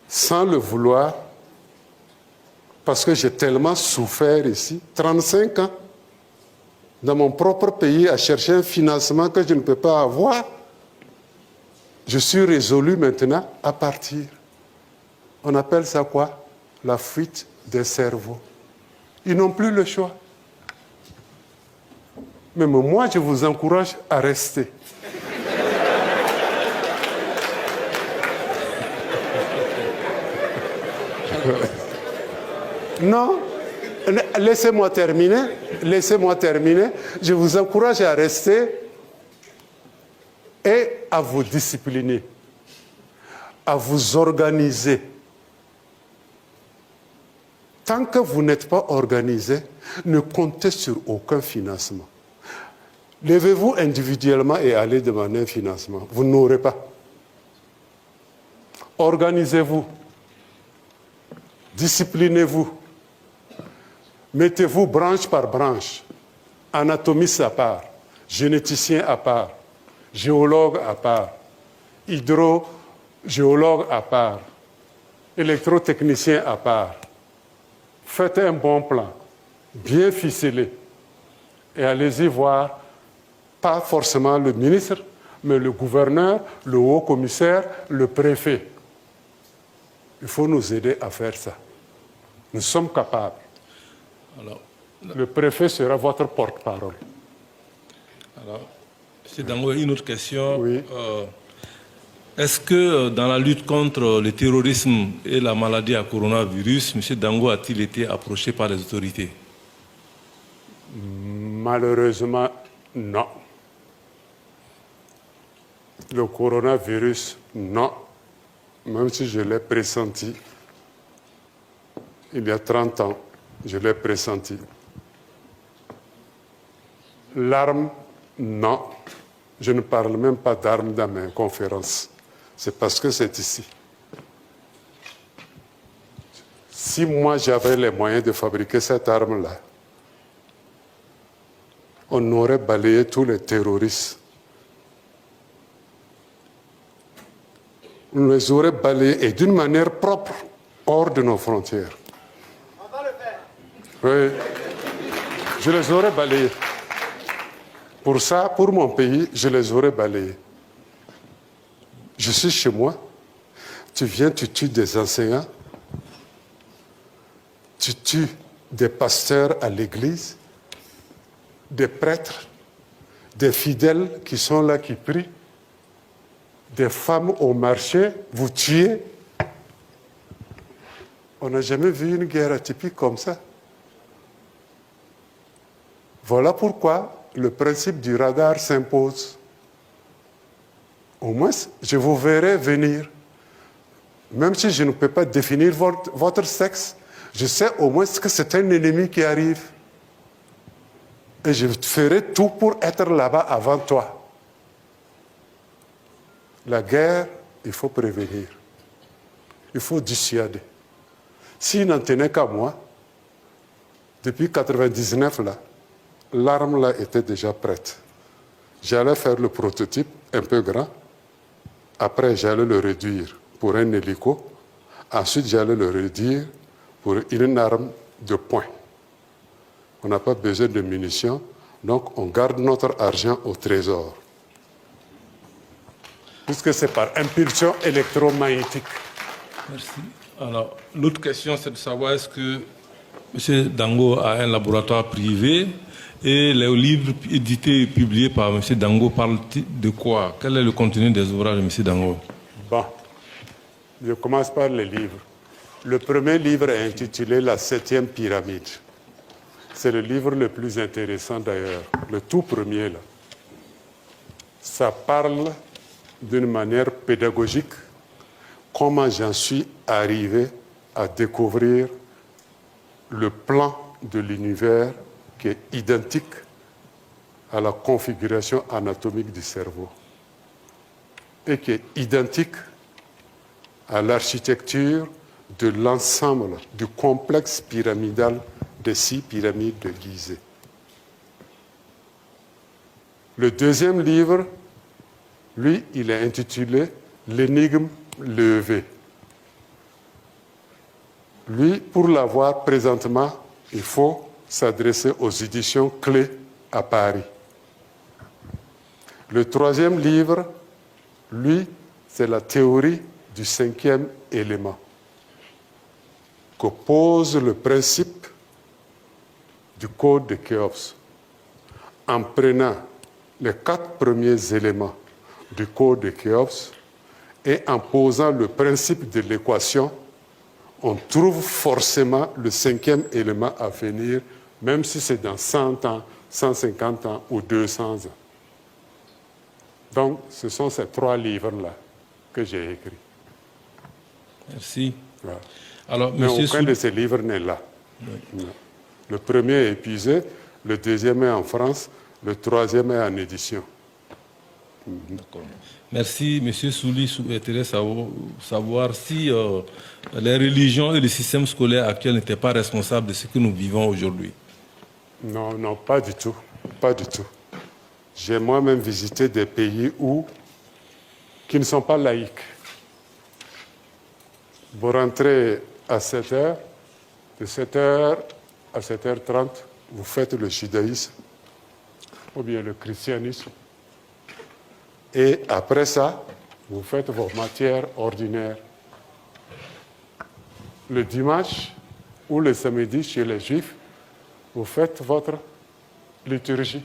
sans le vouloir, parce que j'ai tellement souffert ici, 35 ans, dans mon propre pays, à chercher un financement que je ne peux pas avoir, je suis résolu maintenant à partir. On appelle ça quoi? La fuite des cerveaux. Ils n'ont plus le choix. Même moi, je vous encourage à rester. Non, laissez-moi terminer. Laissez-moi terminer. Je vous encourage à rester et à vous discipliner, à vous organiser. Tant que vous n'êtes pas organisé, ne comptez sur aucun financement. Levez-vous individuellement et allez demander un financement. Vous n'aurez pas. Organisez-vous. Disciplinez-vous. Mettez-vous branche par branche. Anatomiste à part. Généticien à part. géologue à part, hydrogéologue à part, électrotechnicien à part. Faites un bon plan, bien ficelé, et allez-y voir, pas forcément le ministre, mais le gouverneur, le haut-commissaire, le préfet. Il faut nous aider à faire ça. Nous sommes capables. Alors, le préfet sera votre porte-parole. Alors, M. Dango, une autre question. Oui. Est-ce que dans la lutte contre le terrorisme et la maladie à coronavirus, M. Dango a-t-il été approché par les autorités? Malheureusement, non. Le coronavirus, non. Même si je l'ai pressenti, il y a 30 ans, je l'ai pressenti. L'arme, non. Je ne parle même pas d'armes dans mes conférences. C'est parce que c'est ici. Si moi j'avais les moyens de fabriquer cette arme-là, on aurait balayé tous les terroristes. On les aurait balayés et d'une manière propre, hors de nos frontières. On va le faire. Oui, je les aurais balayés. Pour ça, pour mon pays, je les aurais balayés. Je suis chez moi, tu viens, tu tues des enseignants, tu tues des pasteurs à l'église, des prêtres, des fidèles qui sont là, qui prient, des femmes au marché, vous tuez. On n'a jamais vu une guerre atypique comme ça. Voilà pourquoi le principe du radar s'impose. Au moins, je vous verrai venir. Même si je ne peux pas définir votre sexe, je sais au moins que c'est un ennemi qui arrive. Et je ferai tout pour être là-bas avant toi. La guerre, il faut prévenir. Il faut dissuader. S'il n'en tenait qu'à moi, depuis 1999, là, l'arme là était déjà prête. J'allais faire le prototype un peu grand. Après, j'allais le réduire pour un hélico. Ensuite, j'allais le réduire pour une arme de poing. On n'a pas besoin de munitions, donc on garde notre argent au trésor. Puisque c'est par impulsion électromagnétique. Merci. Alors, l'autre question, c'est de savoir est-ce que M. Dango a un laboratoire privé et les livres édités et publiés par M. Dango parlent de quoi? Quel est le contenu des ouvrages de M. Dango? Bon, je commence par les livres. Le premier livre est intitulé « La 7e pyramide ». C'est le livre le plus intéressant d'ailleurs, le tout premier là. Ça parle d'une manière pédagogique comment j'en suis arrivé à découvrir le plan de l'univers qui est identique à la configuration anatomique du cerveau et qui est identique à l'architecture de l'ensemble du complexe pyramidal des 6 pyramides de Gizeh. Le deuxième livre, lui, il est intitulé « L'énigme levée ». Lui, pour l'avoir présentement, il faut s'adresser aux éditions Clés à Paris. Le troisième livre, lui, c'est la théorie du 5e élément, que pose le principe du code de Khéops, en prenant les 4 premiers éléments du code de Khéops et en posant le principe de l'équation, on trouve forcément le 5e élément à venir, même si c'est dans 100 ans, 150 ans ou 200 ans. Donc, ce sont ces 3 livres-là que j'ai écrits. Merci. Voilà. Alors, mais aucun de ces livres n'est là. Oui. Le premier est épuisé, le deuxième est en France, le troisième est en édition. D'accord. Merci, M. Souli souhaiterait savoir si les religions et le système scolaire actuel n'étaient pas responsables de ce que nous vivons aujourd'hui. Non, non, pas du tout. Pas du tout. J'ai moi-même visité des pays qui ne sont pas laïques. Vous rentrez à 7h, de 7h à 7h30, vous faites le judaïsme ou bien le christianisme. Et après ça, vous faites vos matières ordinaires. Le dimanche ou le samedi, chez les Juifs, vous faites votre liturgie.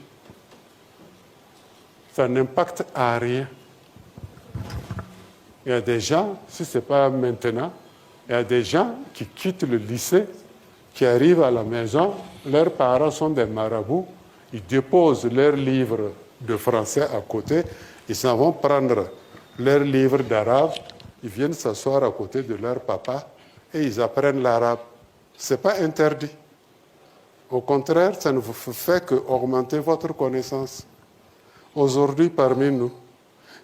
Ça n'impacte à rien. Il y a des gens, si ce n'est pas maintenant, il y a des gens qui quittent le lycée, qui arrivent à la maison, leurs parents sont des marabouts, ils déposent leurs livres de français à côté, ils s'en vont prendre leurs livres d'arabe, ils viennent s'asseoir à côté de leur papa et ils apprennent l'arabe. Ce n'est pas interdit. Au contraire, ça ne vous fait qu'augmenter votre connaissance. Aujourd'hui, parmi nous,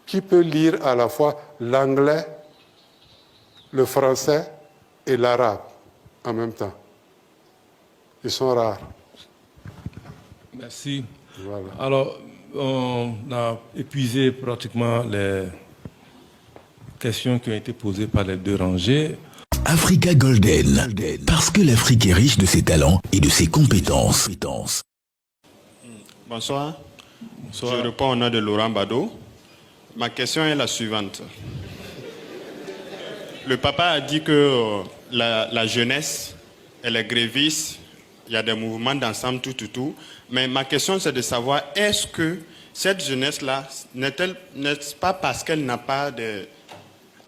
qui peut lire à la fois l'anglais, le français et l'arabe en même temps? Ils sont rares. Merci. Voilà. Alors, on a épuisé pratiquement les questions qui ont été posées par les deux rangées. Africa Golden, parce que l'Afrique est riche de ses talents et de ses compétences. Bonsoir. Je réponds au nom de Laurent Bado. Ma question est la suivante. Le papa a dit que la jeunesse, elle est gréviste, il y a des mouvements d'ensemble, tout. Mais ma question, c'est de savoir, est-ce que cette jeunesse-là, n'est-ce pas parce qu'elle n'a pas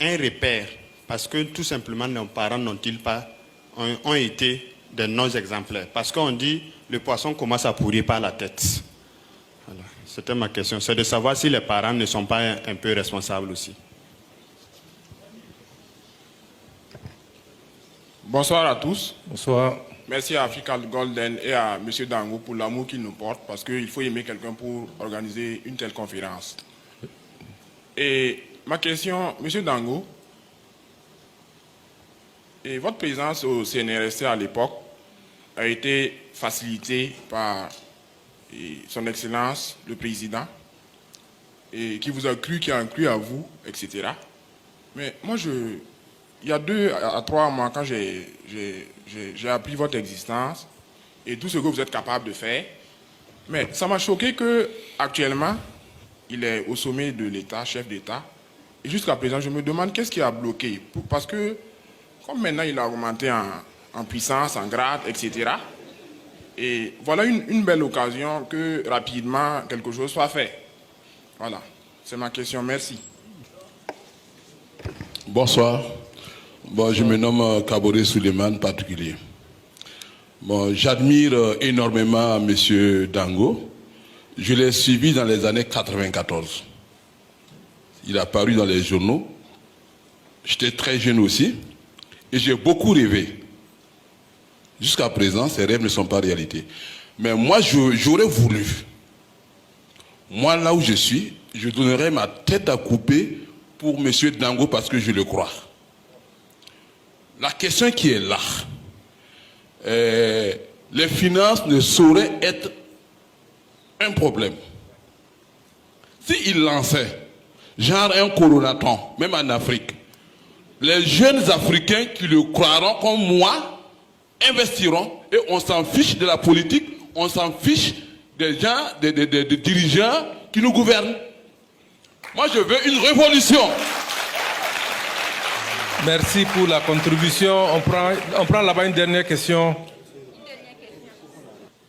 un repère, parce que tout simplement nos parents ont été des non-exemplaires? Parce qu'on dit, le poisson commence à pourrir par la tête. Voilà. C'était ma question. C'est de savoir si les parents ne sont pas un peu responsables aussi. Bonsoir à tous. Bonsoir. Merci à Africa Golden et à M. Dango pour l'amour qu'il nous porte, parce qu'il faut aimer quelqu'un pour organiser une telle conférence. Et ma question, M. Dango, et votre présence au CNRSC à l'époque a été facilitée par son Excellence, le Président, et qui vous a cru, qui a cru à vous, etc. Mais moi, il y a 2 à 3 mois, quand j'ai appris votre existence et tout ce que vous êtes capable de faire, mais ça m'a choqué qu'actuellement, il est au sommet de l'État, chef d'État, et jusqu'à présent, je me demande qu'est-ce qui a bloqué. Parce que, comme maintenant il a augmenté en puissance, en grade, etc., et voilà une belle occasion que rapidement quelque chose soit fait. Voilà, c'est ma question. Merci. Bonsoir. Bon, je me nomme Kabore Suleiman, particulier. Bon, j'admire énormément M. Dango. Je l'ai suivi dans les années 94. Il a paru dans les journaux. J'étais très jeune aussi. Et j'ai beaucoup rêvé. Jusqu'à présent, ces rêves ne sont pas réalité. Mais moi, j'aurais voulu. Moi, là où je suis, je donnerais ma tête à couper pour M. Dango parce que je le crois. La question qui est là, les finances ne sauraient être un problème. S'il lançait, genre un coronaton, même en Afrique, les jeunes Africains qui le croiront comme moi, investiront et on s'en fiche de la politique, on s'en fiche des gens, des dirigeants qui nous gouvernent. Moi, je veux une révolution. Merci pour la contribution. On prend là-bas une dernière question.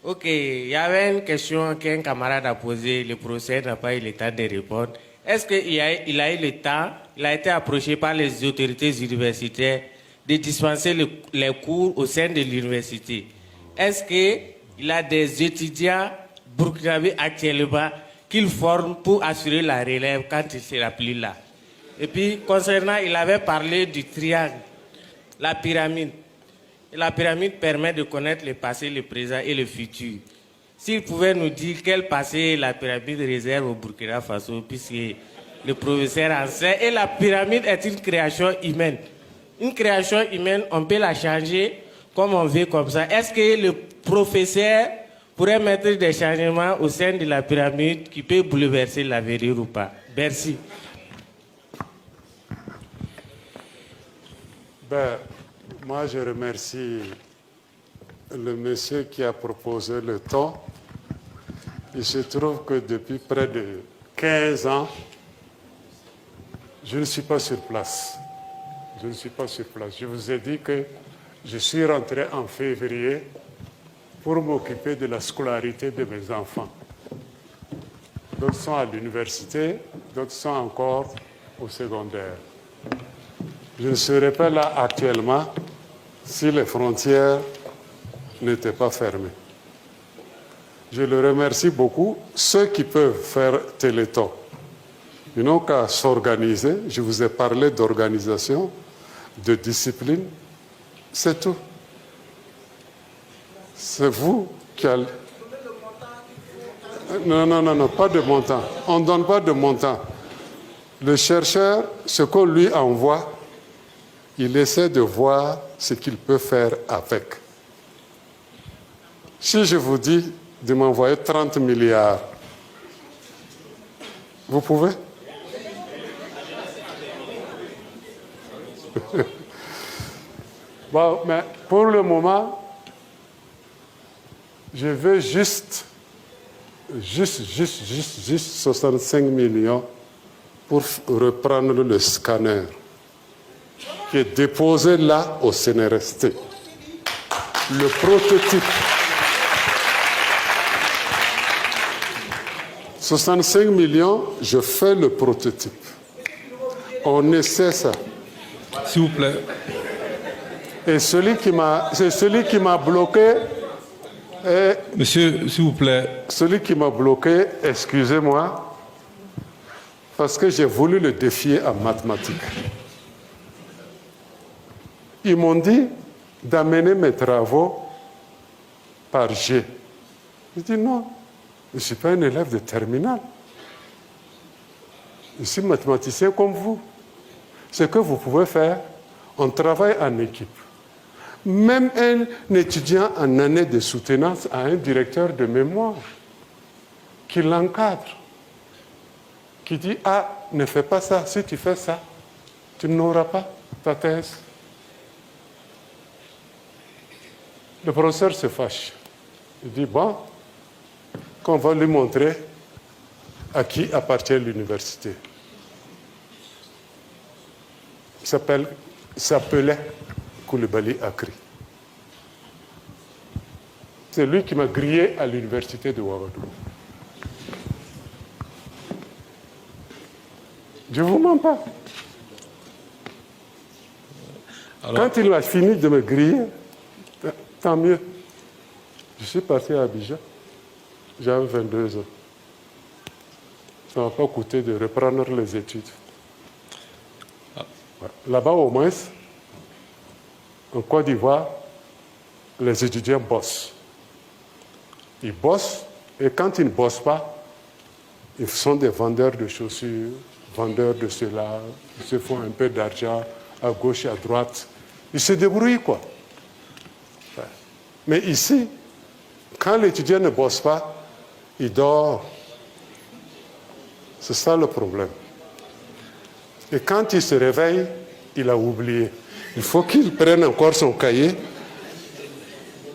Ok, il y avait une question qu'un camarade a posée, le professeur n'a pas eu le temps de répondre. Est-ce qu'il a eu le temps, il a été approché par les autorités universitaires de dispenser les cours au sein de l'université? Est-ce qu'il a des étudiants burkinabés actuellement qu'il forme pour assurer la relève quand il ne sera plus là? Et puis, concernant, il avait parlé du triangle, la pyramide. Et la pyramide permet de connaître le passé, le présent et le futur. S'il pouvait nous dire quel passé la pyramide réserve au Burkina Faso, puisque le professeur enseigne, et la pyramide est une création humaine. Une création humaine, on peut la changer comme on veut, comme ça. Est-ce que le professeur pourrait mettre des changements au sein de la pyramide qui peut bouleverser l'avenir ou pas? Merci. Moi, je remercie le monsieur qui a proposé le ton. Il se trouve que depuis près de 15 ans, je ne suis pas sur place. Je ne suis pas sur place. Je vous ai dit que je suis rentré en février pour m'occuper de la scolarité de mes enfants. D'autres sont à l'université, d'autres sont encore au secondaire. Je ne serais pas là actuellement si les frontières n'étaient pas fermées. Je le remercie beaucoup. Ceux qui peuvent faire Téléthon, ils n'ont qu'à s'organiser. Je vous ai parlé d'organisation, de discipline. C'est tout. C'est vous qui allez... Non, pas de montant. On ne donne pas de montant. Le chercheur, ce qu'on lui envoie, il essaie de voir ce qu'il peut faire avec. Si je vous dis de m'envoyer 30 milliards, vous pouvez? Bon, mais pour le moment, je veux juste 65 millions pour reprendre le scanner qui est déposé là au CNRST. Le prototype. 65 millions, je fais le prototype. On essaie ça. S'il vous plaît. Et celui qui m'a bloqué... Monsieur, s'il vous plaît. Celui qui m'a bloqué, excusez-moi, parce que j'ai voulu le défier en mathématiques. Ils m'ont dit d'amener mes travaux par G. Je dis non, je ne suis pas un élève de terminale. Je suis mathématicien comme vous. Ce que vous pouvez faire, on travaille en équipe. Même un étudiant en année de soutenance a un directeur de mémoire qui l'encadre, qui dit « Ah, ne fais pas ça, si tu fais ça, tu n'auras pas ta thèse. » Le professeur se fâche. Il dit « Bon, qu'on va lui montrer à qui appartient l'université. » Il s'appelait Koulibaly Akri. C'est lui qui m'a grillé à l'université de Ouagadougou. Je ne vous mens pas. Alors, quand il a fini de me griller, tant mieux. Je suis parti à Abidjan. J'avais 22 ans. Ça ne m'a pas coûté de reprendre les études. Là-bas, au moins, en Côte d'Ivoire, les étudiants bossent. Ils bossent, et quand ils ne bossent pas, ils sont des vendeurs de chaussures, vendeurs de cela, ils se font un peu d'argent à gauche et à droite. Ils se débrouillent, quoi. Mais ici, quand l'étudiant ne bosse pas, il dort. C'est ça le problème. Et quand il se réveille, il a oublié. Il faut qu'il prenne encore son cahier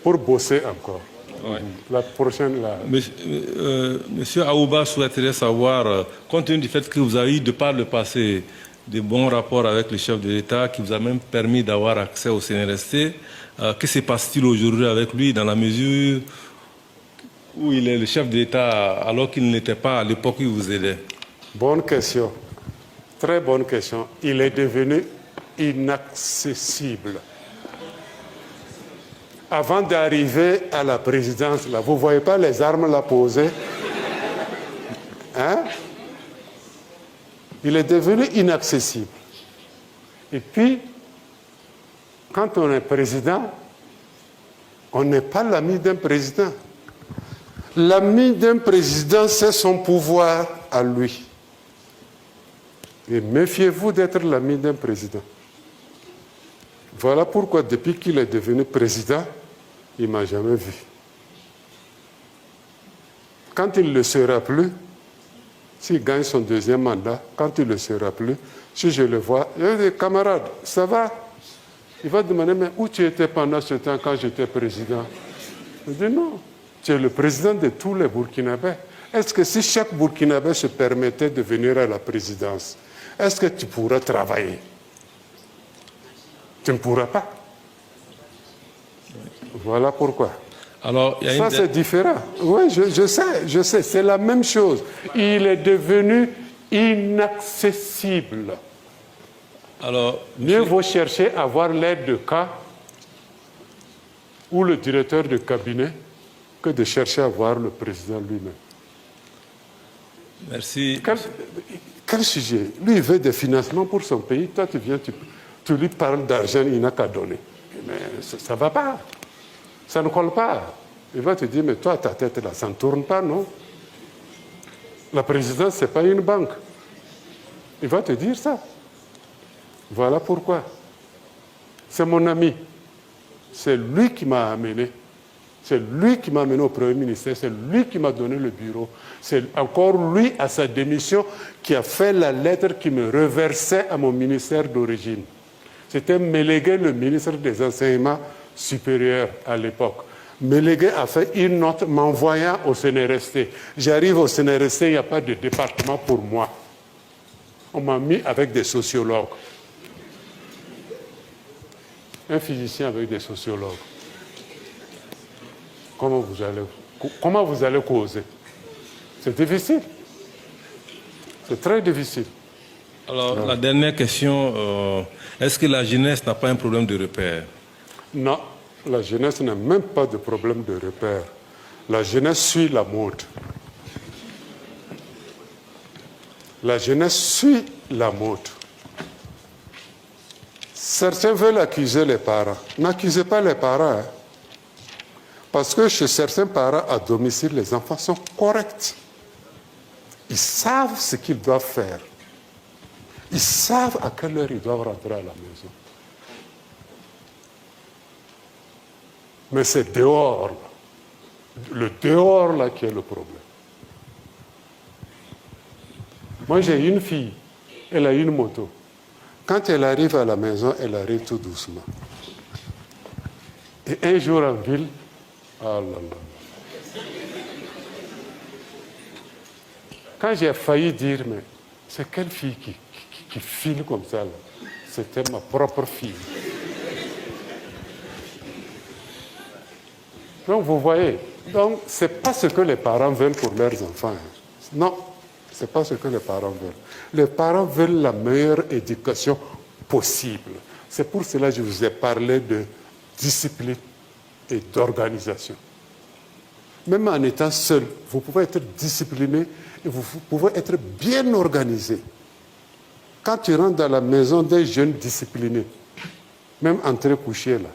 pour bosser encore. Ouais. La prochaine... Monsieur Aouba souhaiterait savoir, compte tenu du fait que vous avez eu de par le passé de bons rapports avec le chef de l'État, qui vous a même permis d'avoir accès au CNRST, que se passe-t-il aujourd'hui avec lui dans la mesure où il est le chef de l'État alors qu'il n'était pas à l'époque où il vous aidait? Bonne question. Très bonne question. Il est devenu inaccessible. Avant d'arriver à la présidence, là, vous ne voyez pas les armes là posées? Hein? Il est devenu inaccessible. Et puis, quand on est président, on n'est pas l'ami d'un président. L'ami d'un président, c'est son pouvoir à lui. Et méfiez-vous d'être l'ami d'un président. Voilà pourquoi, depuis qu'il est devenu président, il ne m'a jamais vu. quand il ne le sera plus, s'il gagne son deuxième mandat, quand il ne le sera plus, si je le vois, il dit, camarade, ça va? Il va demander, mais où tu étais pendant ce temps quand j'étais président? Je dis, non, tu es le président de tous les Burkinabés. Est-ce que si chaque Burkinabé se permettait de venir à la présidence, est-ce que tu pourras travailler? Tu ne pourras pas. Voilà pourquoi. Alors, ça, c'est différent. Oui, je sais, c'est la même chose. Il est devenu inaccessible. Alors, mieux vaut chercher à avoir l'aide de cas ou le directeur de cabinet que de chercher à voir le président lui-même. Merci. Quel sujet? Lui, il veut des financements pour son pays. Toi, tu viens, tu lui parles d'argent, il n'a qu'à donner. Mais ça ne va pas. Ça ne colle pas. Il va te dire, mais toi, ta tête là, ça ne tourne pas, non? La présidence, ce n'est pas une banque. Il va te dire ça. Voilà pourquoi. C'est mon ami. C'est lui qui m'a amené. C'est lui qui m'a amené au Premier ministère. C'est lui qui m'a donné le bureau. C'est encore lui, à sa démission, qui a fait la lettre qui me reversait à mon ministère d'origine. C'était Mélégué, le ministre des Enseignements supérieurs à l'époque. Mélégué a fait une note m'envoyant au CNRST. J'arrive au CNRST, il n'y a pas de département pour moi. On m'a mis avec des sociologues. Un physicien avec des sociologues. Comment vous allez causer? C'est difficile. C'est très difficile. Alors, la dernière question, est-ce que la jeunesse n'a pas un problème de repère? Non, la jeunesse n'a même pas de problème de repère. La jeunesse suit la mode. La jeunesse suit la mode. Certains veulent accuser les parents. N'accusez pas les parents. Hein. Parce que chez certains parents à domicile, les enfants sont corrects. Ils savent ce qu'ils doivent faire. Ils savent à quelle heure ils doivent rentrer à la maison. Mais c'est dehors, le dehors là qui est le problème. Moi j'ai une fille, elle a une moto. Quand elle arrive à la maison, elle arrive tout doucement. Et un jour en ville, ah là là. Quand j'ai failli dire, mais c'est quelle fille qui file comme ça là? C'était ma propre fille. Donc vous voyez, ce n'est pas ce que les parents veulent pour leurs enfants. Non, ce n'est pas ce que les parents veulent. Les parents veulent la meilleure éducation possible. C'est pour cela que je vous ai parlé de discipline et d'organisation. Même en étant seul, vous pouvez être discipliné et vous pouvez être bien organisé. Quand tu rentres dans la maison d'un jeune discipliné, même entrer coucher là,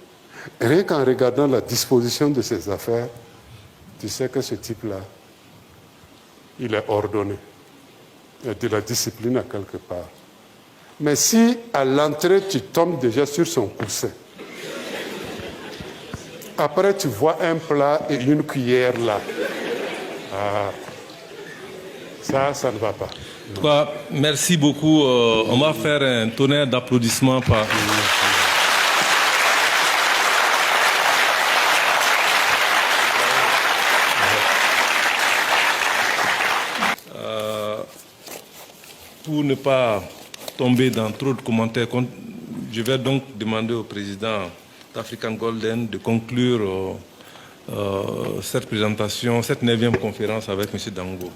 rien qu'en regardant la disposition de ses affaires, tu sais que ce type-là, il est ordonné. Il y a de la discipline à quelque part. Mais si à l'entrée, tu tombes déjà sur son coussin, après tu vois un plat et une cuillère là, ça ne va pas. Merci beaucoup. On va faire un tonnerre d'applaudissements par... Pour ne pas tomber dans trop de commentaires, je vais donc demander au président d'African Golden de conclure cette présentation, cette 9e conférence avec M. Dango.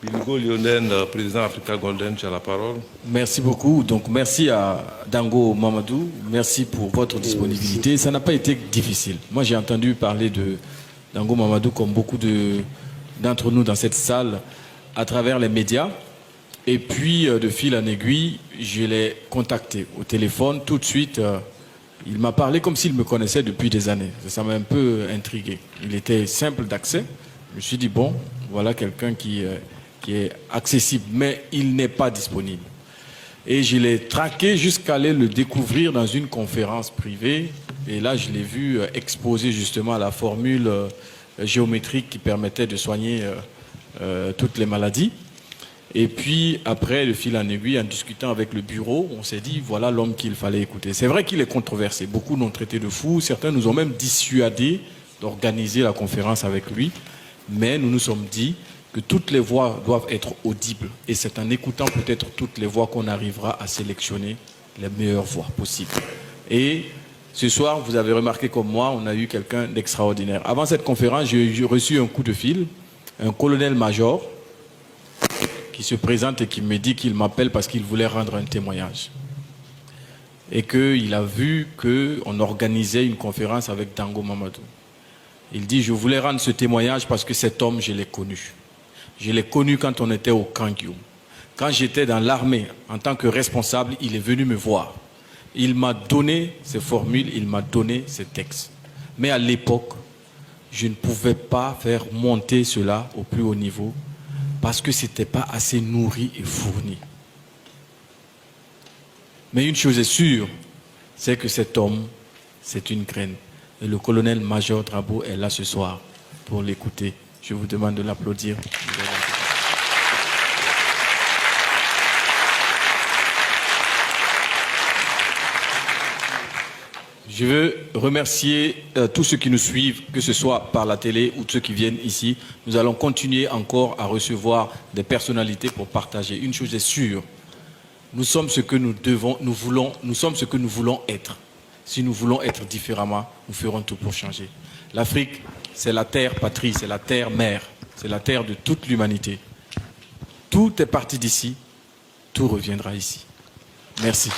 Biligo Lionel, président African Golden, tu as la parole. Merci beaucoup. Donc, merci à Dango Mamadou. Merci pour votre disponibilité. Ça n'a pas été difficile. Moi, j'ai entendu parler de Dango Mamadou comme beaucoup d'entre nous dans cette salle à travers les médias. Et puis, de fil en aiguille, je l'ai contacté au téléphone. Tout de suite, il m'a parlé comme s'il me connaissait depuis des années. Ça m'a un peu intrigué. Il était simple d'accès. Je me suis dit, bon, voilà quelqu'un qui est accessible, mais il n'est pas disponible. Et je l'ai traqué jusqu'à aller le découvrir dans une conférence privée. Et là, je l'ai vu exposer justement la formule géométrique qui permettait de soigner toutes les maladies. Et puis après, de fil en aiguille, en discutant avec le bureau, on s'est dit, voilà l'homme qu'il fallait écouter. C'est vrai qu'il est controversé. Beaucoup l'ont traité de fou. Certains nous ont même dissuadés d'organiser la conférence avec lui. Mais nous nous sommes dit que toutes les voix doivent être audibles. Et c'est en écoutant peut-être toutes les voix qu'on arrivera à sélectionner les meilleures voix possibles. Et ce soir, vous avez remarqué comme moi, on a eu quelqu'un d'extraordinaire. Avant cette conférence, j'ai reçu un coup de fil, un colonel-major qui se présente et qui me dit qu'il m'appelle parce qu'il voulait rendre un témoignage. Et qu'il a vu qu'on organisait une conférence avec Dango Mamadou. Il dit, je voulais rendre ce témoignage parce que cet homme, je l'ai connu. Je l'ai connu quand on était au Kangyo. Quand j'étais dans l'armée, en tant que responsable, il est venu me voir. Il m'a donné ses formules, il m'a donné ses textes. Mais à l'époque, je ne pouvais pas faire monter cela au plus haut niveau parce que ce n'était pas assez nourri et fourni. Mais une chose est sûre, c'est que cet homme, c'est une graine. Et le colonel-major Drabo est là ce soir pour l'écouter. Je vous demande de l'applaudir. Je veux remercier tous ceux qui nous suivent, que ce soit par la télé ou ceux qui viennent ici. Nous allons continuer encore à recevoir des personnalités pour partager. Une chose est sûre, nous sommes ce que nous sommes ce que nous voulons être. Si nous voulons être différemment, nous ferons tout pour changer. L'Afrique, c'est la terre patrie, c'est la terre mère, c'est la terre de toute l'humanité. Tout est parti d'ici, tout reviendra ici. Merci.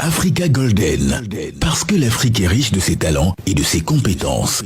Africa Golden, parce que l'Afrique est riche de ses talents et de ses compétences.